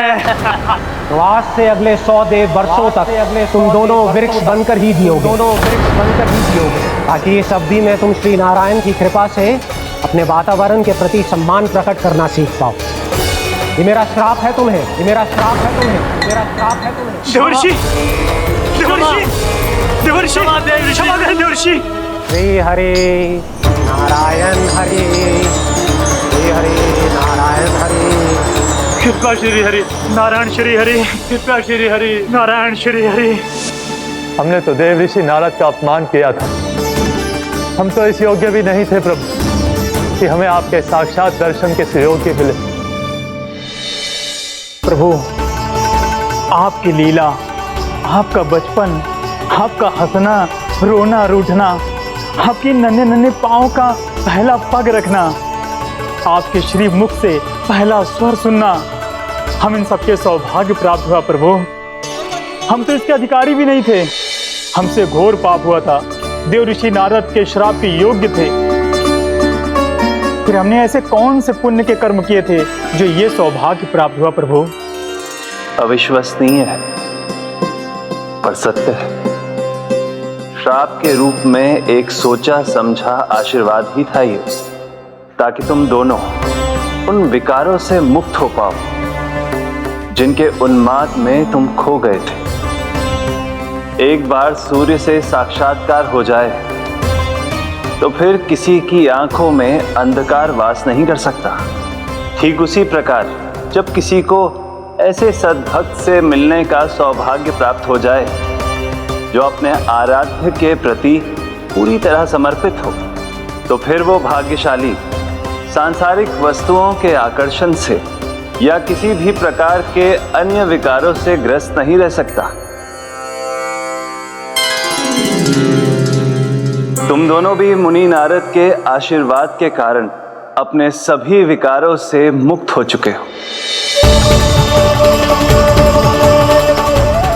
तो आज से अगले 100 देव वर्षों तक तुम दोनों वृक्ष बनकर ही जियोगे, ताकि इस अवधि में तुम श्री नारायण की कृपा से अपने वातावरण के प्रति सम्मान प्रकट करना सीख पाओ। ये मेरा श्राप है तुम्हें, देवर्षि, देवर्षि। श्री हरि नारायण हरि, श्री हरि नारायण हरि। कृपा श्री हरि नारायण, श्री हरि कृपा, श्री हरि नारायण, श्री हरि। हमने तो देव ऋषि नारद का अपमान किया था। हम तो इस योग्य भी नहीं थे प्रभु कि हमें आपके साक्षात दर्शन के सुयोग्य मिले। प्रभु, आपकी लीला, आपका बचपन, आपका हंसना, रोना, रूठना, आपकी नन्हे नन्हे पाँव का पहला पग रखना, आपके श्री मुख से पहला स्वर सुनना, हम इन सबके सौभाग्य प्राप्त हुआ प्रभु। हम तो इसके अधिकारी भी नहीं थे। हमसे घोर पाप हुआ था, देव ऋषि नारद के श्राप के योग्य थे। फिर हमने ऐसे कौन से पुण्य के कर्म किए थे जो ये सौभाग्य प्राप्त हुआ प्रभु? अविश्वसनीय है पर सत्य है। श्राप के रूप में एक सोचा समझा आशीर्वाद ही था ये, ताकि तुम दोनों उन विकारों से मुक्त हो पाओ जिनके उन्माद में तुम खो गए थे। एक बार सूर्य से साक्षात्कार हो जाए तो फिर किसी की आंखों में अंधकार वास नहीं कर सकता। ठीक उसी प्रकार जब किसी को ऐसे सद्भक्त से मिलने का सौभाग्य प्राप्त हो जाए जो अपने आराध्य के प्रति पूरी तरह समर्पित हो, तो फिर वो भाग्यशाली सांसारिक वस्तुओं के आकर्षण से या किसी भी प्रकार के अन्य विकारों से ग्रस्त नहीं रह सकता। तुम दोनों भी मुनि नारद के आशीर्वाद के कारण अपने सभी विकारों से मुक्त हो चुके हो।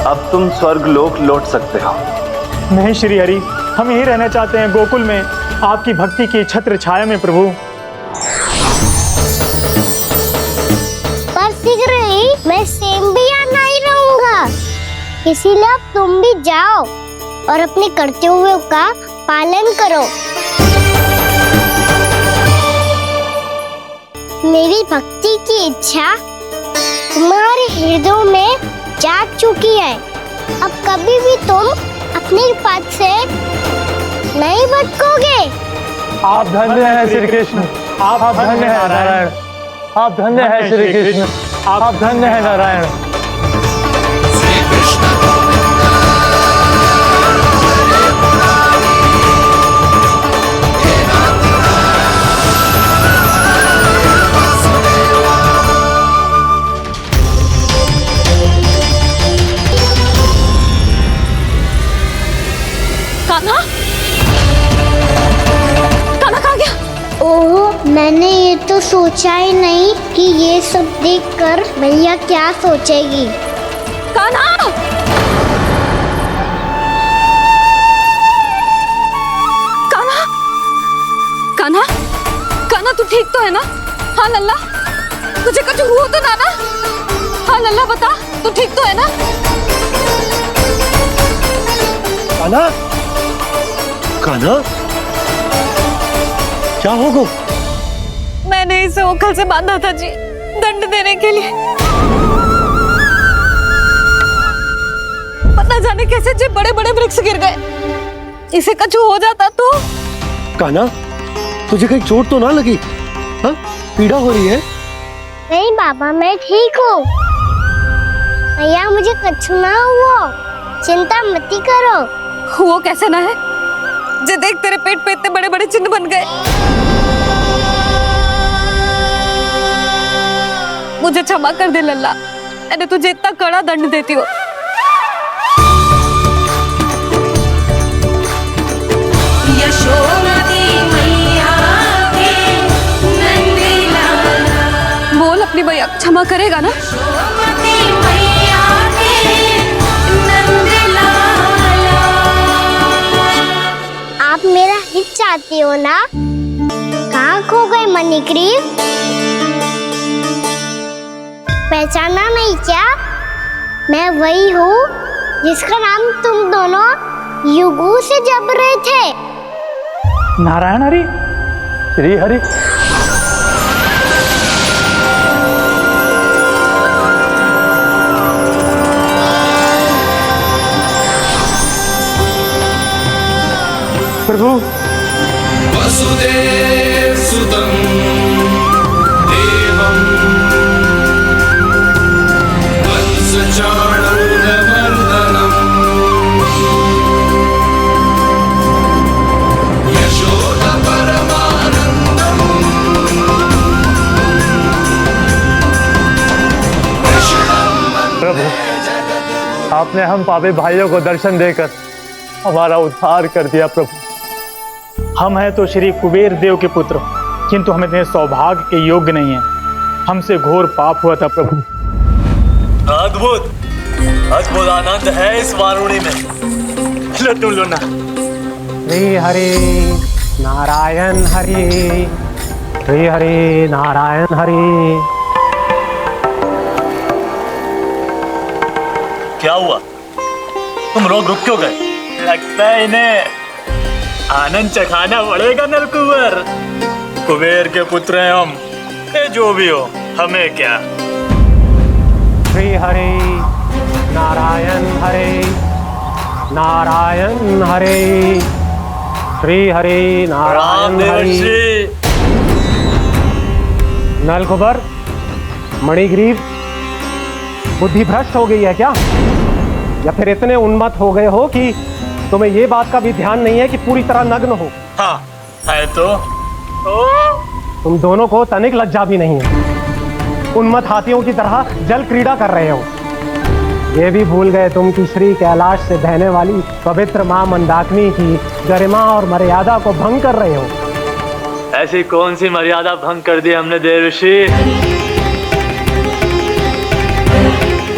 अब तुम स्वर्गलोक लौट सकते हो। नहीं श्री हरि, हम यहीं रहना चाहते हैं, गोकुल में आपकी भक्ति की छत्र छाया में प्रभु। पर शीघ्र ही मैं स्वयं भी यहाँ नहीं रहूंगा, इसीलिए अब तुम भी जाओ और अपने कर्तव्यों का पालन करो। मेरी भक्ति की इच्छा तुम्हारे हृदय में जाग चुकी है। अब कभी भी तुम अपने पद से नहीं भटकोगे। आप धन्य हैं श्री कृष्ण, आप धन्य हैं नारायण, आप धन्य हैं श्री कृष्ण, आप धन्य हैं नारायण। मैंने ये तो सोचा ही नहीं कि ये सब देखकर भैया क्या सोचेगी। कान्हा! कान्हा! कान्हा! कान्हा तू ठीक तो है ना? हाँ लल्ला, तुझे कुछ हुआ तो ना? हाँ लल्ला बता, तू ठीक तो है ना? कान्हा, कान्हा, क्या होगा? मैंने इसे ओखल से बांधा था जी, दंड देने के लिए। पता जाने कैसे जे बड़े बड़े वृक्ष गिर गए। इसे कुछ हो जाता तो? कान्हा, तुझे कहीं चोट तो ना लगी? हाँ? पीड़ा हो रही है? नहीं बाबा, मैं ठीक हूँ। भैया मुझे कुछ ना हुआ, चिंता मत करो। वो कैसे ना है? जे देख तेरे पेट पे इतने बड़े बड़े चिन्ह बन गए। मुझे क्षमा कर दे लल्ला, मैंने तुझे इतना कड़ा दंड देती हूँ। बोल अपनी भैया क्षमा करेगा ना? आप मेरा हित चाहती हो ना? कहाँ खो गए मणिग्रीव? पहचाना नहीं क्या? मैं वही हूँ जिसका नाम तुम दोनों युगों से जप रहे थे। नारायण हरि। श्री हरि। प्रभु, वसुदेव सुतं देवं वंशचाणूरमर्दनम् यशोदपरमानन्दम् प्रभु, आपने हम पापी भाइयों को दर्शन देकर हमारा उद्धार कर दिया। प्रभु, हम हैं तो श्री कुबेर देव के पुत्र, किंतु हम इतने सौभाग्य के योग्य नहीं हैं। हमसे घोर पाप हुआ था प्रभु। अद्भुत अद्भुत आनंद है इस वारुणी में। लो तुम लो ना। श्री हरि नारायण हरि, श्री हरि नारायण हरि। क्या हुआ? तुम रोक रुक क्यों गए? लगता है इन्हें आनंद चखाना पड़ेगा नलकुंवर। कुबेर के पुत्र हैं हम, ये जो भी हो हमें क्या। श्री हरि नारायण हरि, नारायण हरि, श्री हरि नारायण राम हरि। देवर्षि। नलकुबर, मणिग्रीव, बुद्धि भ्रष्ट हो गई है क्या? या फिर इतने उन्मत्त हो गए हो कि तुम्हें ये बात का भी ध्यान नहीं है कि पूरी तरह नग्न हो? हाँ है तो तुम दोनों को तनिक लज्जा भी नहीं है। उन्मत्त हाथियों की तरह जल क्रीड़ा कर रहे हो। ये भी भूल गए तुम कि श्री कैलाश से बहने वाली पवित्र मां मंदाकिनी की गरिमा और मर्यादा को भंग कर रहे हो। ऐसी कौन सी मर्यादा भंग कर दी हमने देवर्षि?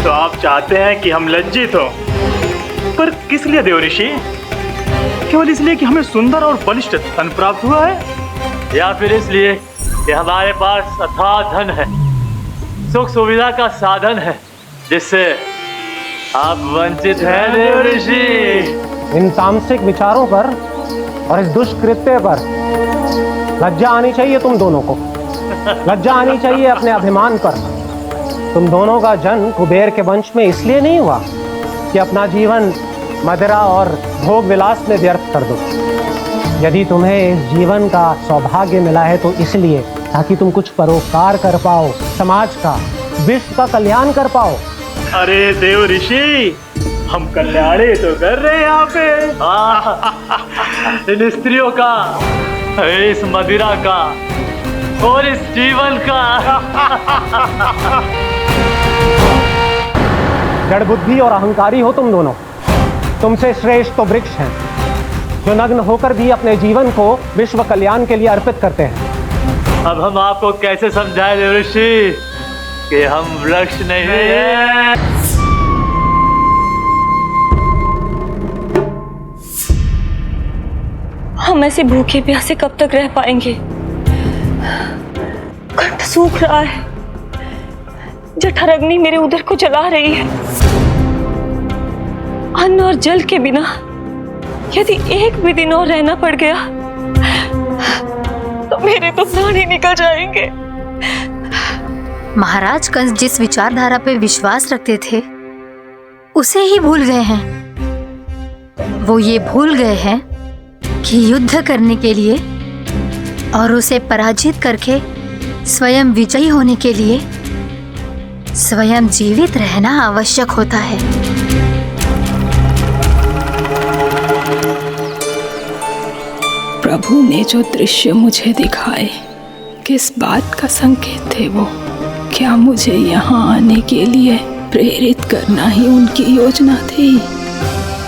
तो आप चाहते हैं कि हम लज्जित हो, पर किस लिए देवऋषि? केवल इसलिए कि हमें सुंदर और बलिष्ठ धन प्राप्त हुआ है, या फिर इसलिए कि हमारे पास अथाह धन है, सुख सुविधा का साधन है, जिससे आप वंचित हैं देवर्षि। इन तामसिक विचारों पर और इस दुष्कृत्य पर लज्जा आनी चाहिए तुम दोनों को। लज्जा आनी चाहिए अपने अभिमान पर। तुम दोनों का जन्म कुबेर के वंश में इसलिए नहीं हुआ कि अपना जीवन मदिरा और भोग विलास में व्यर्थ कर दो। यदि तुम्हें इस जीवन का सौभाग्य मिला है तो इसलिए ताकि तुम कुछ परोपकार कर पाओ, समाज का, विश्व का कल्याण कर पाओ। अरे देवऋषि, हम कल्याणी तो कर रहे हैं यहाँ पे। इन स्त्रियों का, इस मदिरा का और इस जीवन का। जड़ बुद्धि और अहंकारी हो तुम दोनों। तुमसे श्रेष्ठ तो वृक्ष हैं, जो नग्न होकर भी अपने जीवन को विश्व कल्याण के लिए अर्पित करते हैं। अब हम आपको कैसे समझाएं देवर्षि कि हम वृक्ष नहीं हैं? हम ऐसे भूखे प्यासे कब तक रह पाएंगे? कंठ सूख रहा है, जठराग्नि मेरे उदर को जला रही है। अन्न और जल के बिना यदि एक भी दिन और रहना पड़ गया तो मेरे तो प्राण ही निकल जाएंगे। महाराज कंस जिस विचारधारा पे विश्वास रखते थे उसे ही भूल गए हैं। वो ये भूल गए हैं कि युद्ध करने के लिए और उसे पराजित करके स्वयं विजयी होने के लिए स्वयं जीवित रहना आवश्यक होता है। प्रभु ने जो दृश्य मुझे दिखाए, किस बात का संकेत थे वो? क्या मुझे यहाँ आने के लिए प्रेरित करना ही उनकी योजना थी?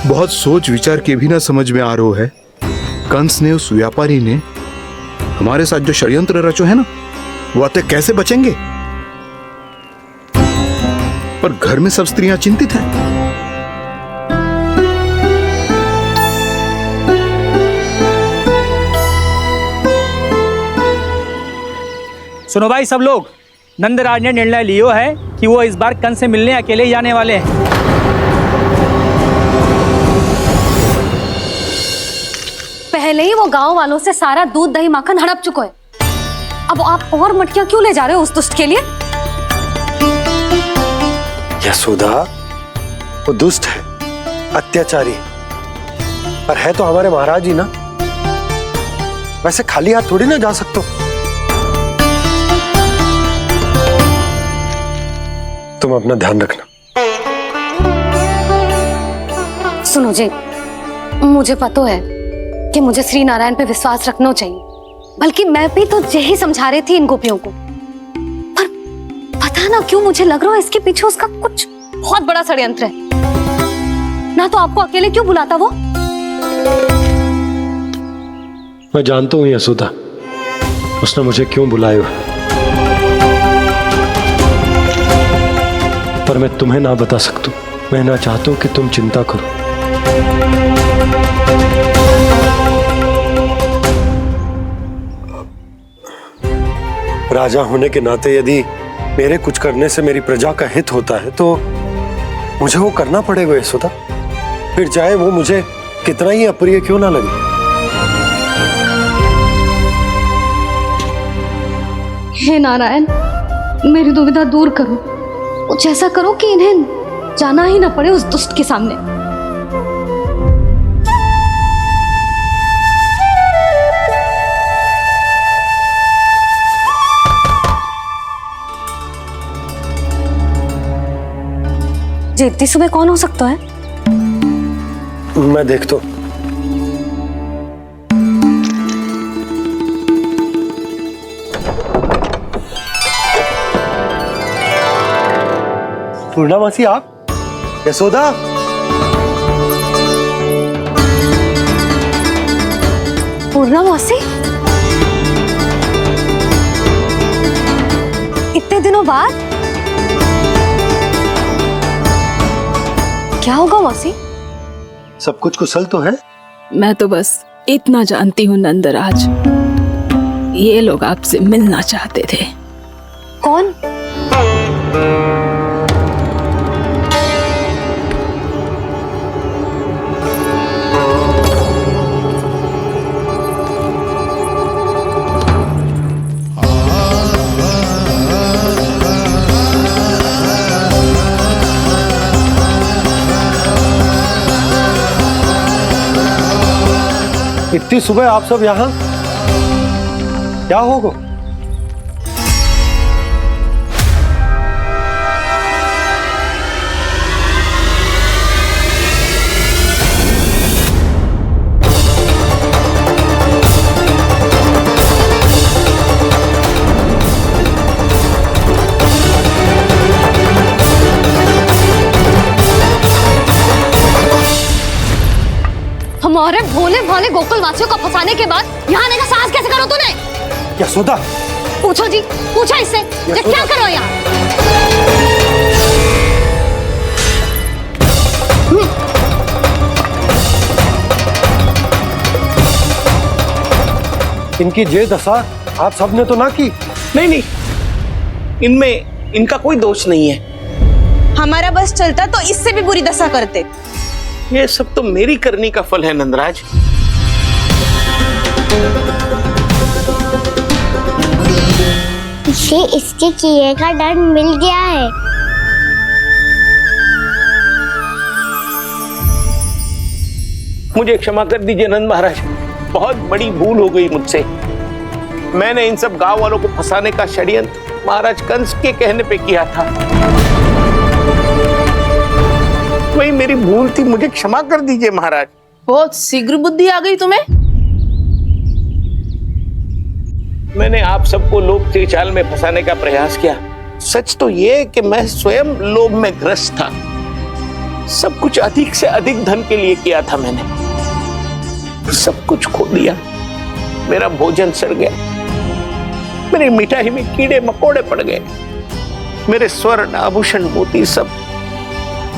बहुत सोच विचार के भी ना समझ में आ रहा है। कंस ने, उस व्यापारी ने हमारे साथ जो षड्यंत्र रचो है ना, वो आते कैसे बचेंगे? पर घर में सब स्त्रियां चिंतित हैं। सुनो भाई सब लोग, नंदराज ने निर्णय लियो है कि वो इस बार कंस से मिलने अकेले ही आने वाले हैं। पहले ही वो गांव वालों से सारा दूध दही माखन हड़प चुके हैं। अब आप और मटकियां क्यों ले जा रहे हो उस दुष्ट के लिए? यशोदा, वो दुष्ट है, अत्याचारी, पर है तो हमारे महाराज ही ना। वैसे खाली हाथ थोड़ी ना जा सकते। तुम अपना ध्यान रखना। सुनो जी, मुझे पता है कि मुझे श्री नारायण पे विश्वास रखना चाहिए, बल्कि मैं भी तो यही समझा रही थी इन गोपियों को। पर पता ना क्यों मुझे लग रहा है इसके पीछे उसका कुछ बहुत बड़ा षड्यंत्र है। ना तो आपको अकेले क्यों बुलाता वो? मैं जानता हूं यशोदा, उसने मुझे क्यों बुलाया, पर मैं तुम्हें ना बता सकता। मैं ना चाहता हूं कि तुम चिंता करो। राजा होने के नाते यदि मेरे कुछ करने से मेरी प्रजा का हित होता है तो मुझे वो करना पड़ेगा यशोदा, फिर चाहे वो मुझे कितना ही अप्रिय क्यों ना लगे। हे नारायण, मेरी दुविधा दूर करो। कुछ ऐसा करो कि इन्हें जाना ही ना पड़े उस दुष्ट के सामने। जी इतनी सुबह कौन हो सकता है? मैं देखता हूं। पूर्णामासी, आप? यशोदा, पूर्णामासी, इतने दिनों बाद? क्या होगा मौसी? सब कुछ कुशल तो है? मैं तो बस इतना जानती हूँ नंदराज, ये लोग आपसे मिलना चाहते थे। कौन? इतनी सुबह आप सब यहाँ? क्या होगा? हमारे भोले भाले गोकुल वासियों को फंसाने के बाद यहाँ आने का साहस कैसे करो तूने? यशोदा, पूछो जी, पूछो इससे, ये क्या करो यहाँ? इनकी ये दशा आप सबने तो ना की। नहीं नहीं, इनमें इनका कोई दोष नहीं है। हमारा बस चलता तो इससे भी बुरी दशा करते। ये सब तो मेरी करनी का फल है नंदराज। इसे इसके किए का दंड मिल गया है। मुझे क्षमा कर दीजिए नंद महाराज, बहुत बड़ी भूल हो गई मुझसे। मैंने इन सब गांव वालों को फंसाने का षड्यंत्र महाराज कंस के कहने पे किया था। वही मेरी भूल थी, मुझे क्षमा कर दीजिए महाराज। बहुत शीघ्र बुद्धि आ गई तुम्हें। मैंने आप सबको लोभ के जाल में फंसाने का प्रयास किया। सच तो ये कि मैं स्वयं लोभ में ग्रस्त था। सब कुछ अधिक से अधिक धन के लिए किया था मैंने। सब कुछ खो दिया। मेरा भोजन सड़ गया, मेरी मिठाई में कीड़े मकोड़े पड़ गए, मेरे स्वर्ण आभूषण मोती सब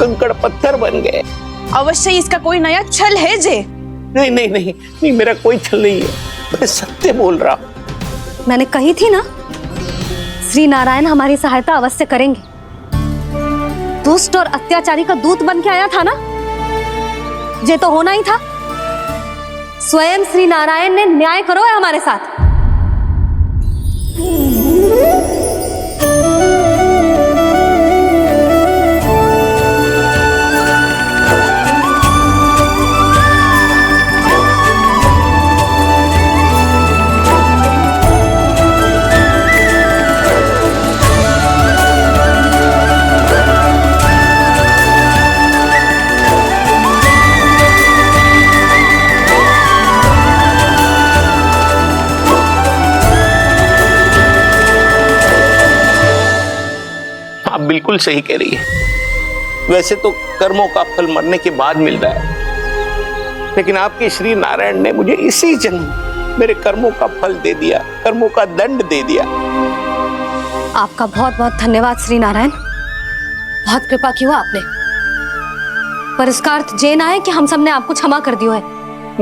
कंकड़ पत्थर बन गए। अवश्य इसका कोई नया छल है जे। नहीं नहीं नहीं नहीं, मेरा कोई छल नहीं है, मैं सत्य बोल रहा हूं। मैंने कही थी ना, श्री नारायण हमारी सहायता अवश्य करेंगे। दुष्ट और अत्याचारी का दूत बन के आया था ना, ये तो होना ही था। स्वयं श्री नारायण ने न्याय करो है हमारे साथ। बिल्कुल सही कह रही है। वैसे तो कर्मों का फल मरने के बाद मिल रहा है, लेकिन आपके श्री नारायण ने मुझे इसी जन्म मेरे कर्मों का फल दे दिया, कर्मों का दंड दे दिया। आपका बहुत बहुत धन्यवाद श्री नारायण, बहुत कृपा की हो आपने। पर इसका अर्थ ये ना है कि हम सब ने आपको क्षमा कर दिया है।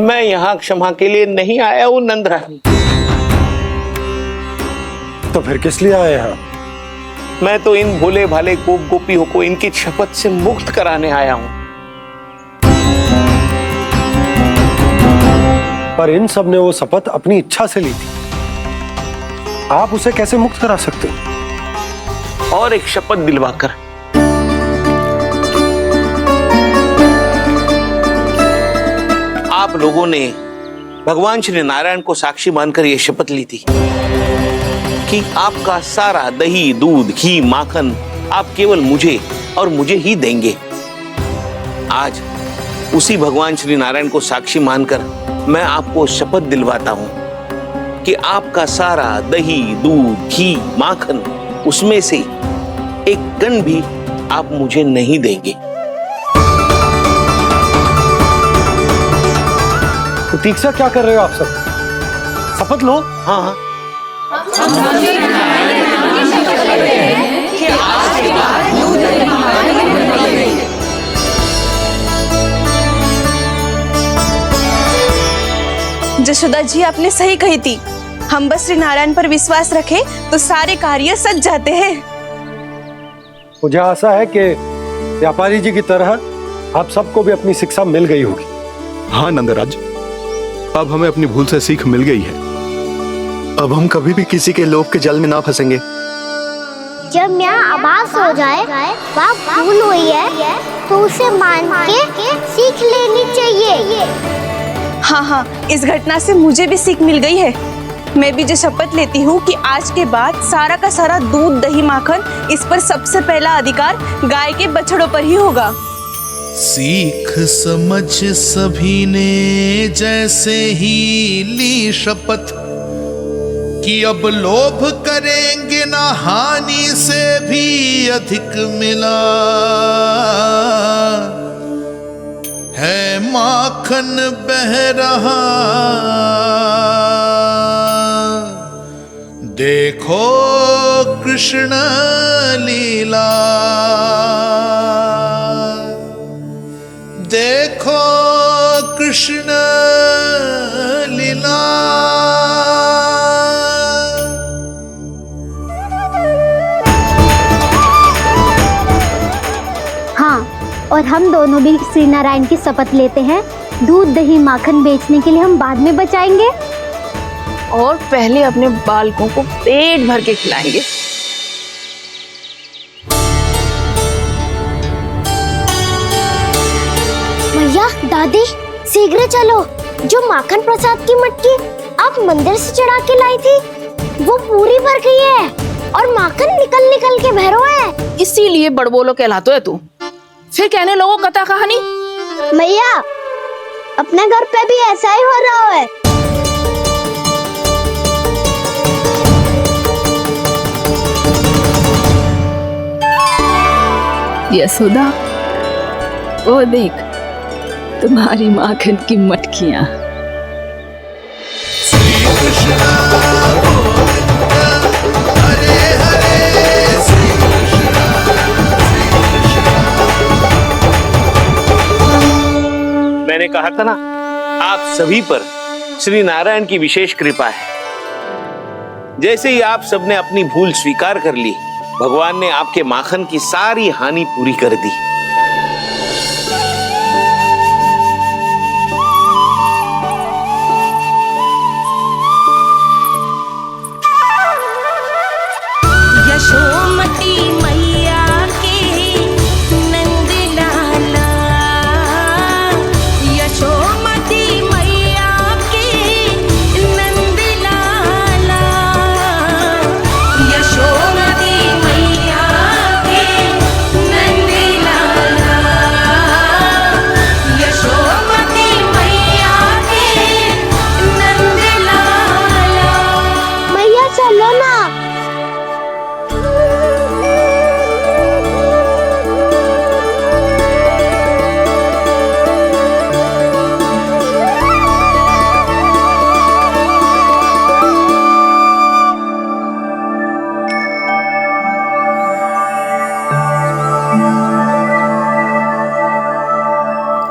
मैं यहाँ क्षमा के लिए नहीं आया हूँ नंदरानी। तो फिर किस लिए आए हैं? मैं तो इन भोले भाले गोप गोपियों को इनकी शपथ से मुक्त कराने आया हूं। पर इन सब ने वो शपथ अपनी इच्छा से ली थी, आप उसे कैसे मुक्त करा सकते हो? और एक शपथ दिलवाकर। आप लोगों ने भगवान श्री नारायण को साक्षी मानकर यह शपथ ली थी कि आपका सारा दही, दूध, घी, माखन आप केवल मुझे और मुझे ही देंगे। आज उसी भगवान श्री नारायण को साक्षी मानकर मैं आपको शपथ दिलवाता हूं कि आपका सारा दही, दूध, घी, माखन उसमें से एक कण भी आप मुझे नहीं देंगे। प्रतीक्षा क्या कर रहे हो आप सब? शपथ लो। हाँ हाँ, जशोदा जी आपने सही कही थी, हम बस श्री नारायण पर विश्वास रखें तो सारे कार्य सज जाते हैं। मुझे आशा है कि व्यापारी जी की तरह आप सबको भी अपनी शिक्षा मिल गई होगी। हाँ नंदराज, अब हमें अपनी भूल से सीख मिल गई है। अब हम कभी भी किसी के लोभ के जल में ना फंसेंगे। जब यहाँ आभास हो जाए वहाँ भूल हुई है तो उसे मान के सीख लेनी चाहिए। हाँ हाँ, इस घटना से मुझे भी सीख मिल गई है। मैं भी जो शपथ लेती हूँ कि आज के बाद सारा का सारा दूध, दही, माखन इस पर सबसे पहला अधिकार गाय के बछड़ों पर ही होगा। सीख समझ सभी ने जैसे ही ली शपथ कि अब लोभ करेंगे ना हानि से भी अधिक मिला है, माखन बह रहा देखो कृष्ण लीला, देखो कृष्ण लीला। हाँ, और हम दोनों भी श्री नारायण की शपथ लेते हैं, दूध, दही, माखन बेचने के लिए हम बाद में बचाएंगे और पहले अपने बालकों को पेट भर के खिलाएंगे। भैया, दादी, शीघ्र चलो। जो माखन प्रसाद की मटकी आप मंदिर से चढ़ा के लाई थी वो पूरी भर गई है और माखन निकल निकल के भरो है। इसीलिए बड़बोलो कहलाते है तू। फिर कहने लोगों कथा कहानी। भैया, अपने घर पे भी ऐसा ही हो रहा है। यशोदा, वो देख तुम्हारी माखन की मटकियां। मैंने कहा था ना, आप सभी पर श्री नारायण की विशेष कृपा है। जैसे ही आप सबने अपनी भूल स्वीकार कर ली, भगवान ने आपके माखन की सारी हानि पूरी कर दी। यशोमती मैया के नंद लाला, यशोमती मैया के नंद लाला, यशोमती मैया के नंद लाला, यशोमती मैया के नंद लाला। मैया चलो ना।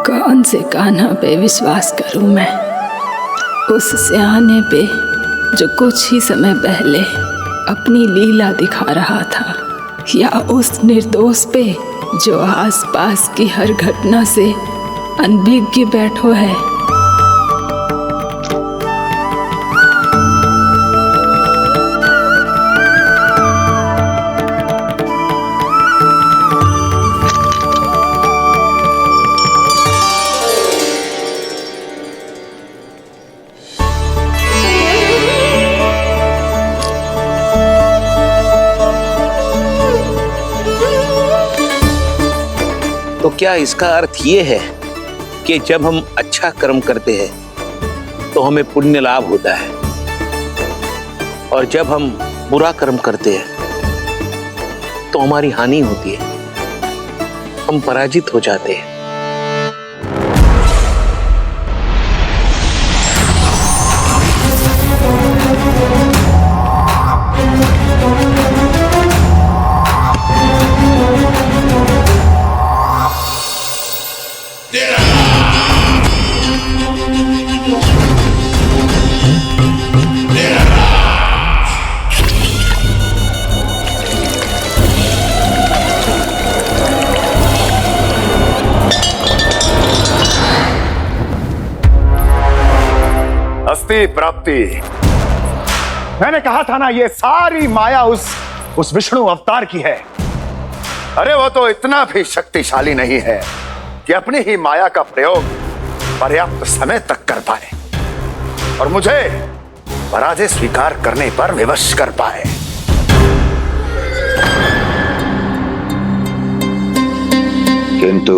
कौन से कान्हा पे विश्वास करूं मैं? उस सियाने पे जो कुछ ही समय पहले अपनी लीला दिखा रहा था, या उस निर्दोष पे जो आसपास की हर घटना से अनभिज्ञ बैठो है? तो क्या इसका अर्थ ये है कि जब हम अच्छा कर्म करते हैं तो हमें पुण्य लाभ होता है, और जब हम बुरा कर्म करते हैं तो हमारी हानि होती है, हम पराजित हो जाते हैं? अस्ति प्राप्ति। मैंने कहा था ना, ये सारी माया उस विष्णु अवतार की है। अरे वो तो इतना भी शक्तिशाली नहीं है कि अपनी ही माया का प्रयोग पर्याप्त समय तक कर पाए और मुझे पराजय स्वीकार करने पर विवश कर पाए। किंतु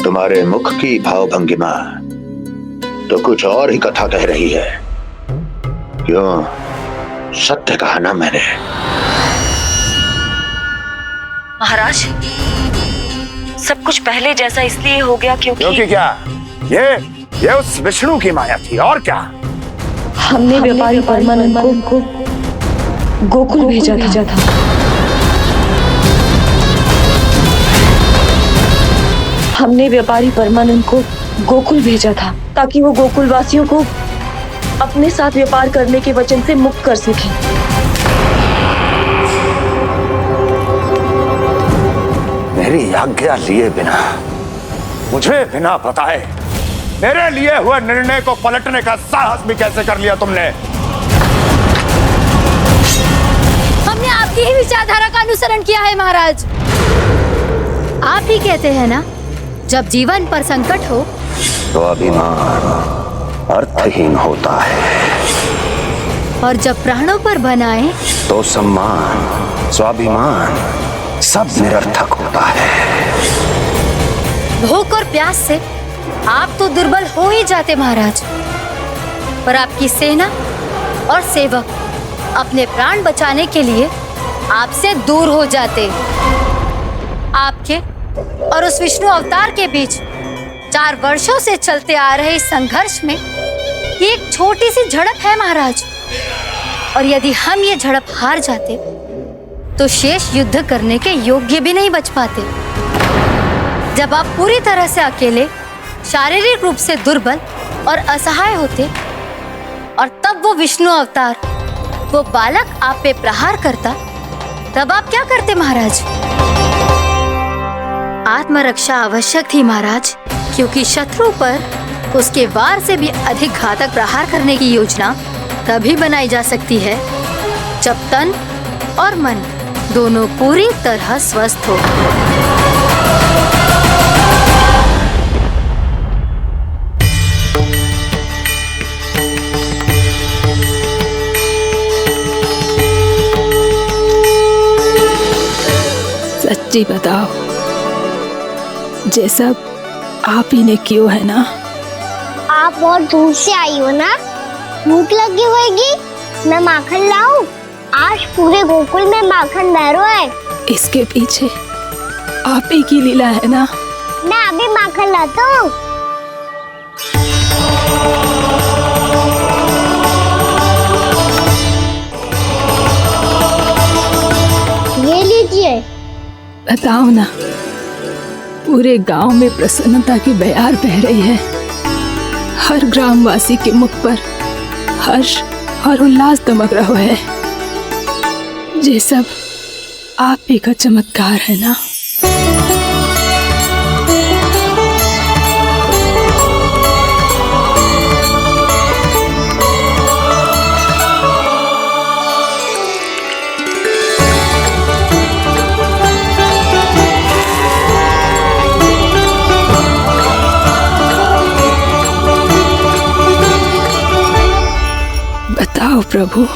तुम्हारे मुख की भावभंगिमा तो कुछ और ही कथा कह रही है। क्यों? सत्य कहा ना मैंने। महाराज, सब कुछ पहले जैसा इसलिए हो गया क्योंकि क्या? ये उस विष्णु की माया थी, और क्या? हमने व्यापारी परमानंद को गोकुल भेजा था। हमने व्यापारी परमानंद को गोकुल भेजा था ताकि वो गोकुल वासियों को अपने साथ व्यापार करने के वचन से मुक्त कर सके। मेरी आज्ञा लिए बिना, मुझे बिना बताए मेरे लिए हुए निर्णय को पलटने का साहस भी कैसे कर लिया तुमने? हमने आपकी ही विचारधारा का अनुसरण किया है महाराज। आप ही कहते हैं ना, जब जीवन पर संकट हो तो अभिमान अर्थहीन होता है, और जब प्राणों पर बनाए तो सम्मान स्वाभिमान सब निरर्थक होता है। भूख और प्यास से आप तो दुर्बल हो ही जाते महाराज, पर आपकी सेना और सेवक अपने प्राण बचाने के लिए आपसे दूर हो जाते। आपके और उस विष्णु अवतार के बीच 4 वर्षों से चलते आ रहे इस संघर्ष में ये एक छोटी सी झड़प है महाराज, और यदि हम ये झड़प हार जाते तो शेष युद्ध करने के योग्य भी नहीं बच पाते। जब आप पूरी तरह से अकेले, शारीरिक रूप से दुर्बल और असहाय होते, और तब वो विष्णु अवतार वो बालक आप पे प्रहार करता तब आप क्या करते महाराज? आत्मरक्षा आवश्यक थी महाराज, क्योंकि शत्रु पर उसके वार से भी अधिक घातक प्रहार करने की योजना तभी बनाई जा सकती है जब तन और मन दोनों पूरी तरह स्वस्थ हो। सच्ची बताओ, ये सब आप ही ने क्यों है ना? आप बहुत दूर से आई हो ना, भूख लगी होगी। मैं माखन लाऊं? आज पूरे गोकुल में माखन बह रहा है। इसके पीछे आप ही की लीला है ना? मैं अभी माखन लाता हूँ। ये लीजिए। बताओ ना, पूरे गांव में प्रसन्नता की बयार बह रही है। हर ग्रामवासी के मुख पर हर्ष और उल्लास दमक रहा है। ये सब आप ही का चमत्कार है ना? बताओ प्रभु,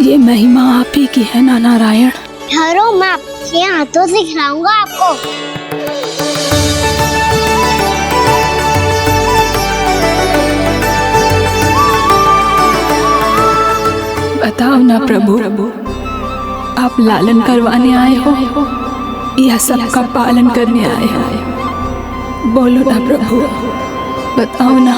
ये महिमा आप ही की है ना नारायण? ठहरो, मैं आपके हाथों से खिलाऊंगा आपको। बताओ ना प्रभु, आप लालन करवाने आए हो या सबका पालन करने आए हो? बोलो ना प्रभु, बताओ ना।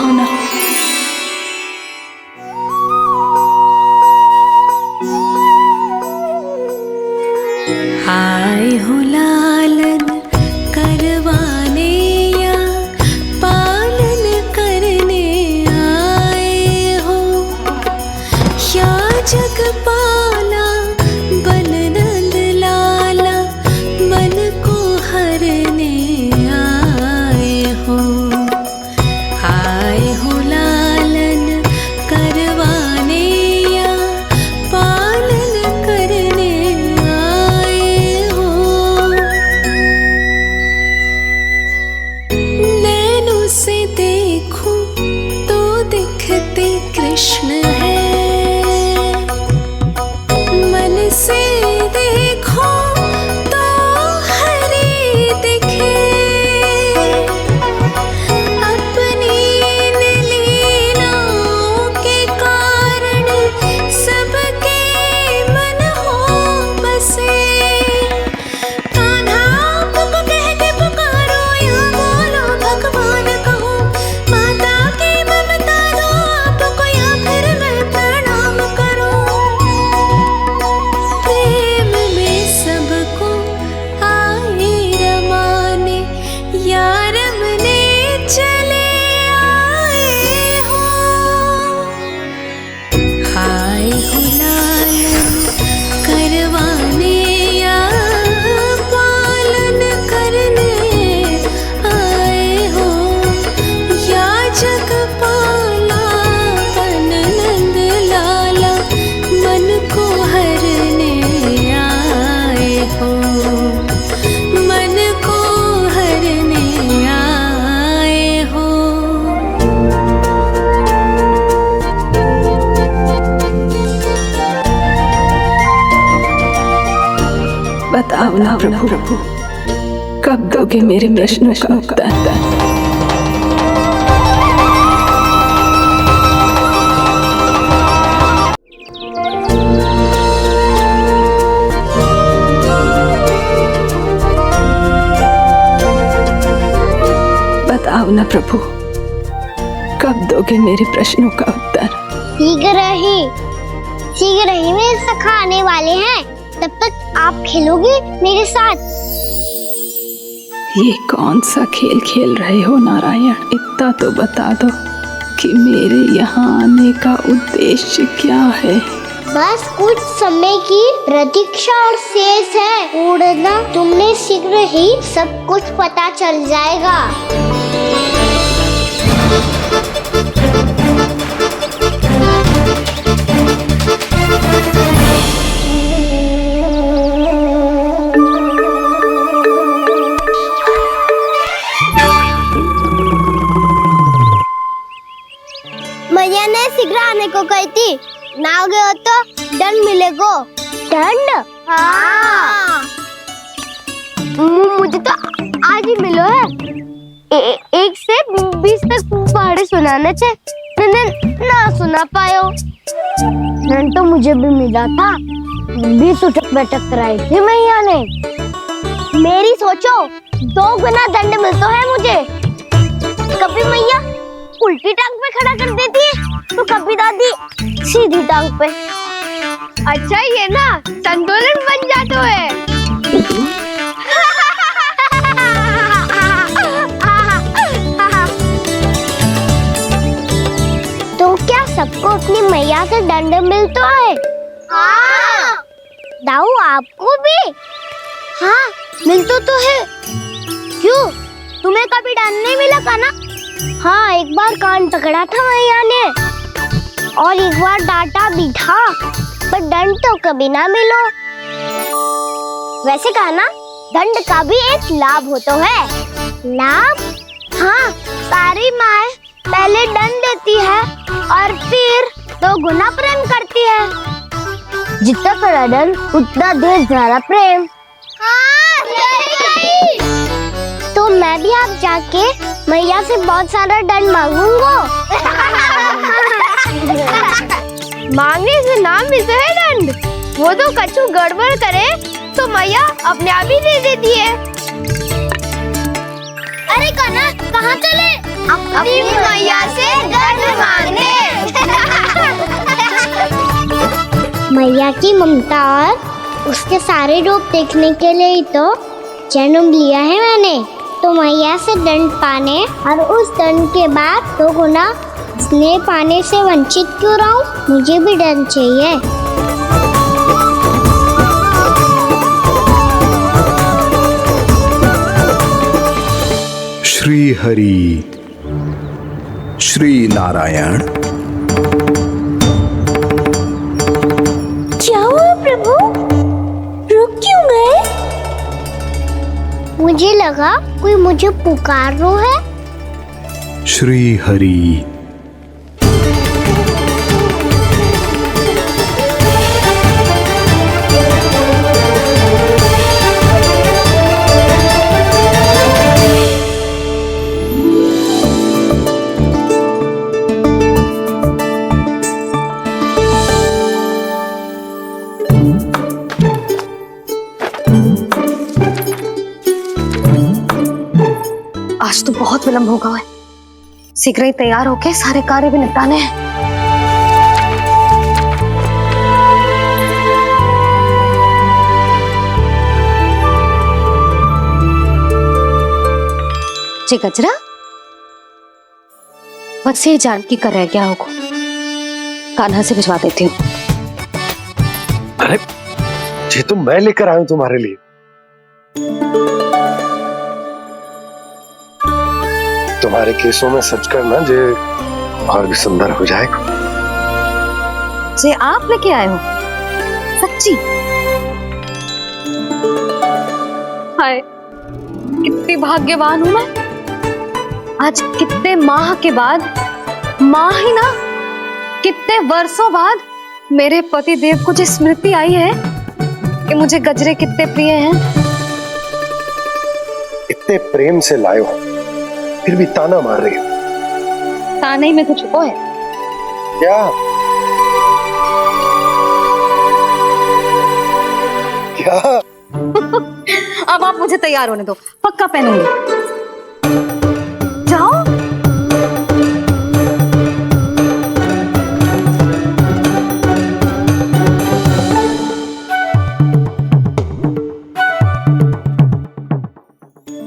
आए हो लालन करवाने या पालन करने आए हो, या जगपाला बन नंद लाला मन को हरने आए हो। आए हो लालन करवाने या पालन करने कृष्ण है, मन से देखो तो हरि दिखे। अपनी लीलाओं के कारण सबके मन हो बसे। कान्हा आपको कह के पुकारो या बोलो भगवान कहो, माता की ममता दो आपको या फिर मैं प्रणाम करूं। प्रेम में सबको आए रमाने, या रमने चले आए हो। आए हो लालन करवाने या पालन करने आए हो, या जगपाला बन नंद लाला मन को हरने आए हो। मन को हरने आए हो। बताओ ना प्रभु, कब दोगे मेरे प्रश्नों का उत्तर? बताओ ना प्रभु, कब दोगे मेरे प्रश्नों का उत्तर? शीघ्र ही मेरे सखा आने वाले हैं, तब तक आप खेलोगे मेरे साथ। ये कौन सा खेल खेल रहे हो नारायण? इतना तो बता दो कि मेरे यहाँ आने का उद्देश्य क्या है। बस कुछ समय की प्रतीक्षा और शेष है। उड़ना तुमने शीघ्र ही सब कुछ पता चल जाएगा। मैया ने शीघ्र आने को कही थी, ना हो गए हो तो दंड मिलेगा। दंड? हाँ। मुझे तो आज ही मिलो है। 1 से 20 तक पहाड़े सुनाने थे, ना सुना पायो। दंड तो मुझे भी मिला था, 20 उठक बैठक कराई थी मैया ने। मेरी सोचो 2 गुना दंड मिलता है मुझे। कभी मैया उल्टी टांग पे खड़ा कर देती है तो कभी दादी सीधी टांग पे। अच्छा ये ना संतुलन बन जाता है। तो क्या सबको अपनी मैया से दंड मिलता है? हाँ। दाऊ आपको भी? हाँ मिलता तो है। क्यों, तुम्हें कभी दंड नहीं मिला था ना? हाँ, एक बार कान पकड़ा था मैया ने और एक बार डांटा भी था, पर दंड तो कभी ना मिलो। वैसे कहा ना, दंड का भी एक लाभ होता है। लाभ? हाँ, सारी माँ पहले दंड देती है और फिर 2 गुना प्रेम करती है। जितना बड़ा दंड उतना ढेर सारा प्रेम। हाँ, सही। तो मैं भी आप जाके मैया से बहुत सारा दंड मांगूंगा। मांगने से ना मिलता है दंड, वो तो कछु गड़बड़ करे तो मैया अपने आप ही दे देती है। अरे कान्हा कहाँ चले? अपनी मैया से दंड मांगने। मैया की ममता और उसके सारे रूप देखने के लिए ही तो जन्म लिया है मैंने। तो मैया से दंड पाने और उस दंड के बाद 2 गुना स्नेह पाने से वंचित क्यों रहूं? मुझे भी दंड चाहिए। श्री हरि श्री नारायण। क्या हुआ प्रभु, रुक क्यों गए? मुझे लगा कोई मुझे पुकार रहा है। श्री हरि। आज तो बहुत विलंब होगा है, शीघ्र ही तैयार होके सारे कार्य भी निपटाने हैं। जी गजरा, बस ये जानकी कर रह गया होगा, कान्हा से भिजवा देती हूँ। अरे ये तो मैं लेकर आया हूं तुम्हारे लिए। तुम्हारे केसों में सच करना जे और भी सुंदर हो जाएगा। जे आप लेके आए हो? सच्ची? हाय, कितनी भाग्यवान हूं मैं। आज कितने माह के बाद, माह ही ना, कितने वर्षों बाद मेरे पति देव को जो स्मृति आई है कि मुझे गजरे कितने प्रिय हैं। इतने प्रेम से लाए हो, फिर भी ताना मार रही हो। ताने ही में कुछ छुपो है क्या? क्या? अब आप मुझे तैयार होने दो, पक्का पहनूंगी। जाओ।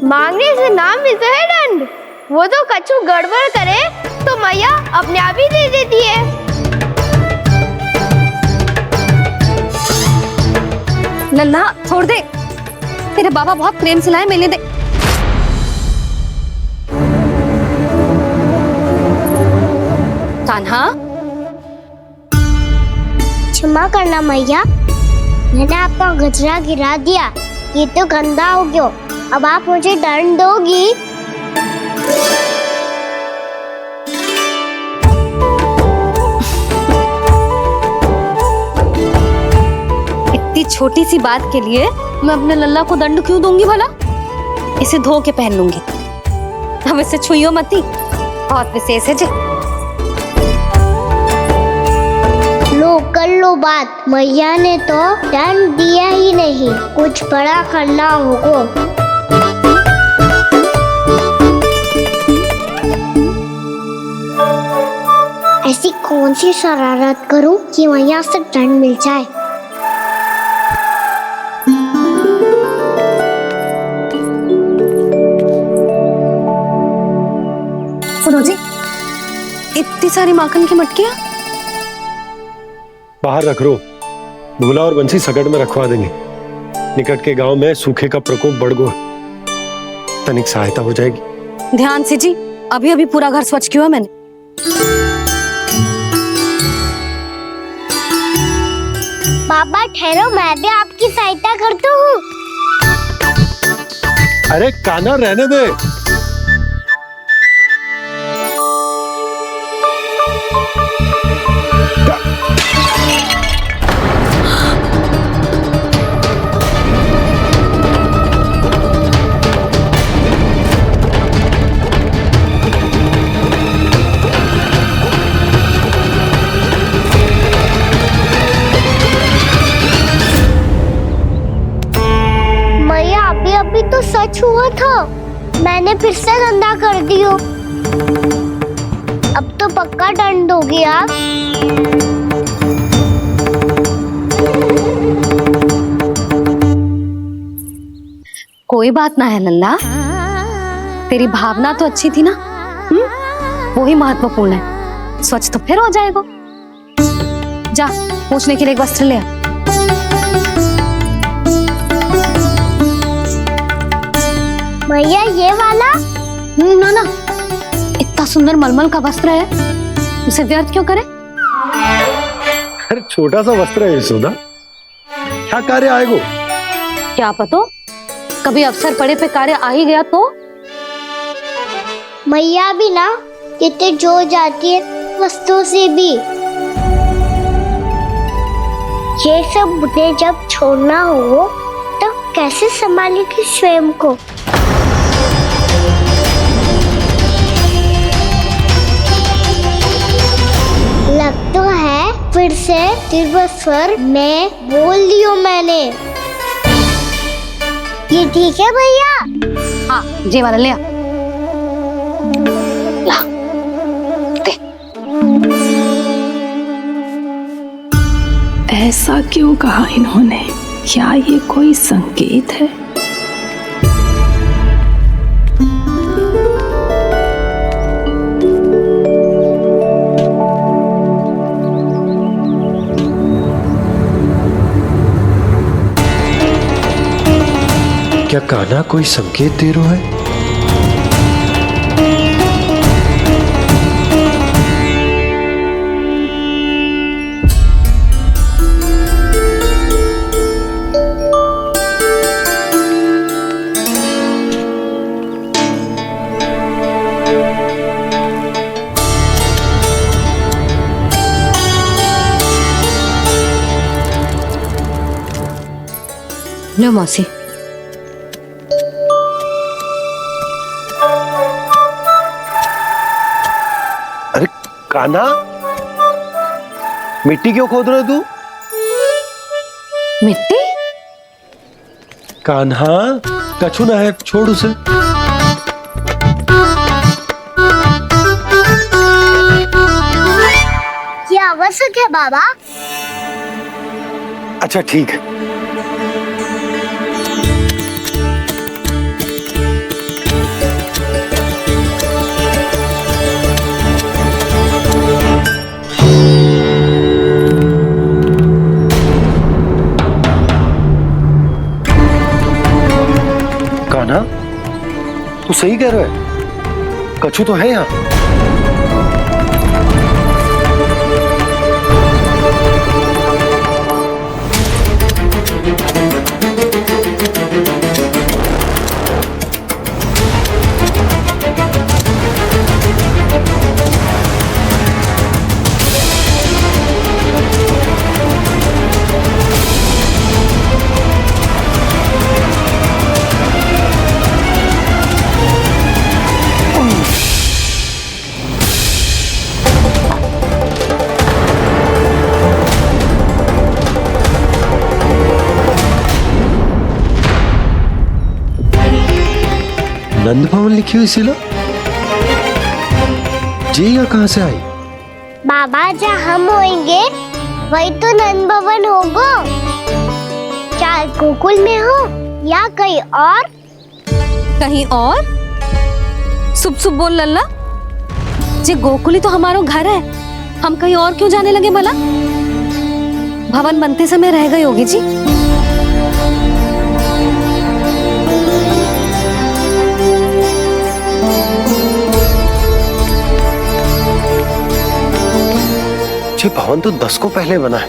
मांगने से ना मिलता है दंड, वो तो कछु गड़बड़ करे तो मैया अपने आप ही दे देती है। लल्ला छोड़ दे, तेरे बाबा बहुत प्रेम से लाए, मिलने दे। कान्हा, क्षमा करना मैया, मैंने आपका गजरा गिरा दिया, ये तो गंदा हो गया। अब आप मुझे दंड दोगी? इतनी छोटी सी बात के लिए मैं अपने लल्ला को दंड क्यों दूंगी भला? इसे धो के पहन लूंगी। अब इसे छुइयो मती, बहुत विशेष है जी। लो कर लो बात, मैया ने तो दंड दिया ही नहीं, कुछ बड़ा करना होगा। ऐसी कौन सी शरारत करूं कि मैया से दंड मिल जाए? सुनो जी, इतनी सारी माखन की मटकियां बाहर रख रो, भूला और बंसी सगड़ में रखवा देंगे। निकट के गांव में सूखे का प्रकोप बढ़ गया, तनिक सहायता हो जाएगी। ध्यान से जी, अभी अभी पूरा घर स्वच्छ किया मैंने। बाबा ठहरो, मैं भी आपकी सहायता करता हूँ। अरे कान्हा रहने दे। अभी तो सच हुआ था, मैंने फिर से गंदा कर दियो। अब तो पक्का दंड दोगे आप। कोई बात ना है लल्ला, तेरी भावना तो अच्छी थी ना, वही महत्वपूर्ण है। स्वच्छ तो फिर हो जाएगा। जा पूछने के लिए एक वस्त्र ले आ। भैया ये वाला? ना ना, इतना सुंदर मलमल का वस्त्र है, उसे व्यर्थ क्यों करे? अरे छोटा सा वस्त्र है यशोदा, क्या कार्य आएगा? क्या पता, कभी अवसर पड़े पे कार्य आ ही गया तो? मैया भी ना कितने जो जाती है वस्तुओं से भी। ये सब मुझे जब छोड़ना हो तो कैसे संभालेगी स्वयं को? लग तो है फिर से तीव्र स्वर में बोल दियो मैंने। ये ठीक है भैया? हाँ, ये वाला ले आ। ला, दे। ऐसा क्यों कहा इन्होंने? क्या ये कोई संकेत है? क्या कान्हा कोई संकेत दे रहा है? लो मौसी। अरे कान्हा, मिट्टी क्यों खोद रहे तू? मिट्टी? कान्हा, कछु ना है, छोड़ उसे। ये आवश्यक है बाबा। अच्छा ठीक है। तू सही कह रहा है, कछु तो है यहाँ। नंद भवन लिखी हुई सिला जी या कहां से आई? बाबा जहाँ हम होंगे वही तो नंद भवन होगा। चाहे गोकुल में हो या कहीं और। कहीं और? सुब सुब बोल लल्ला, जे गोकुली तो हमारा घर है, हम कहीं और क्यों जाने लगे भला? भवन बनते समय रह गई होगी जी। ये भवन तो 10 को पहले बना है,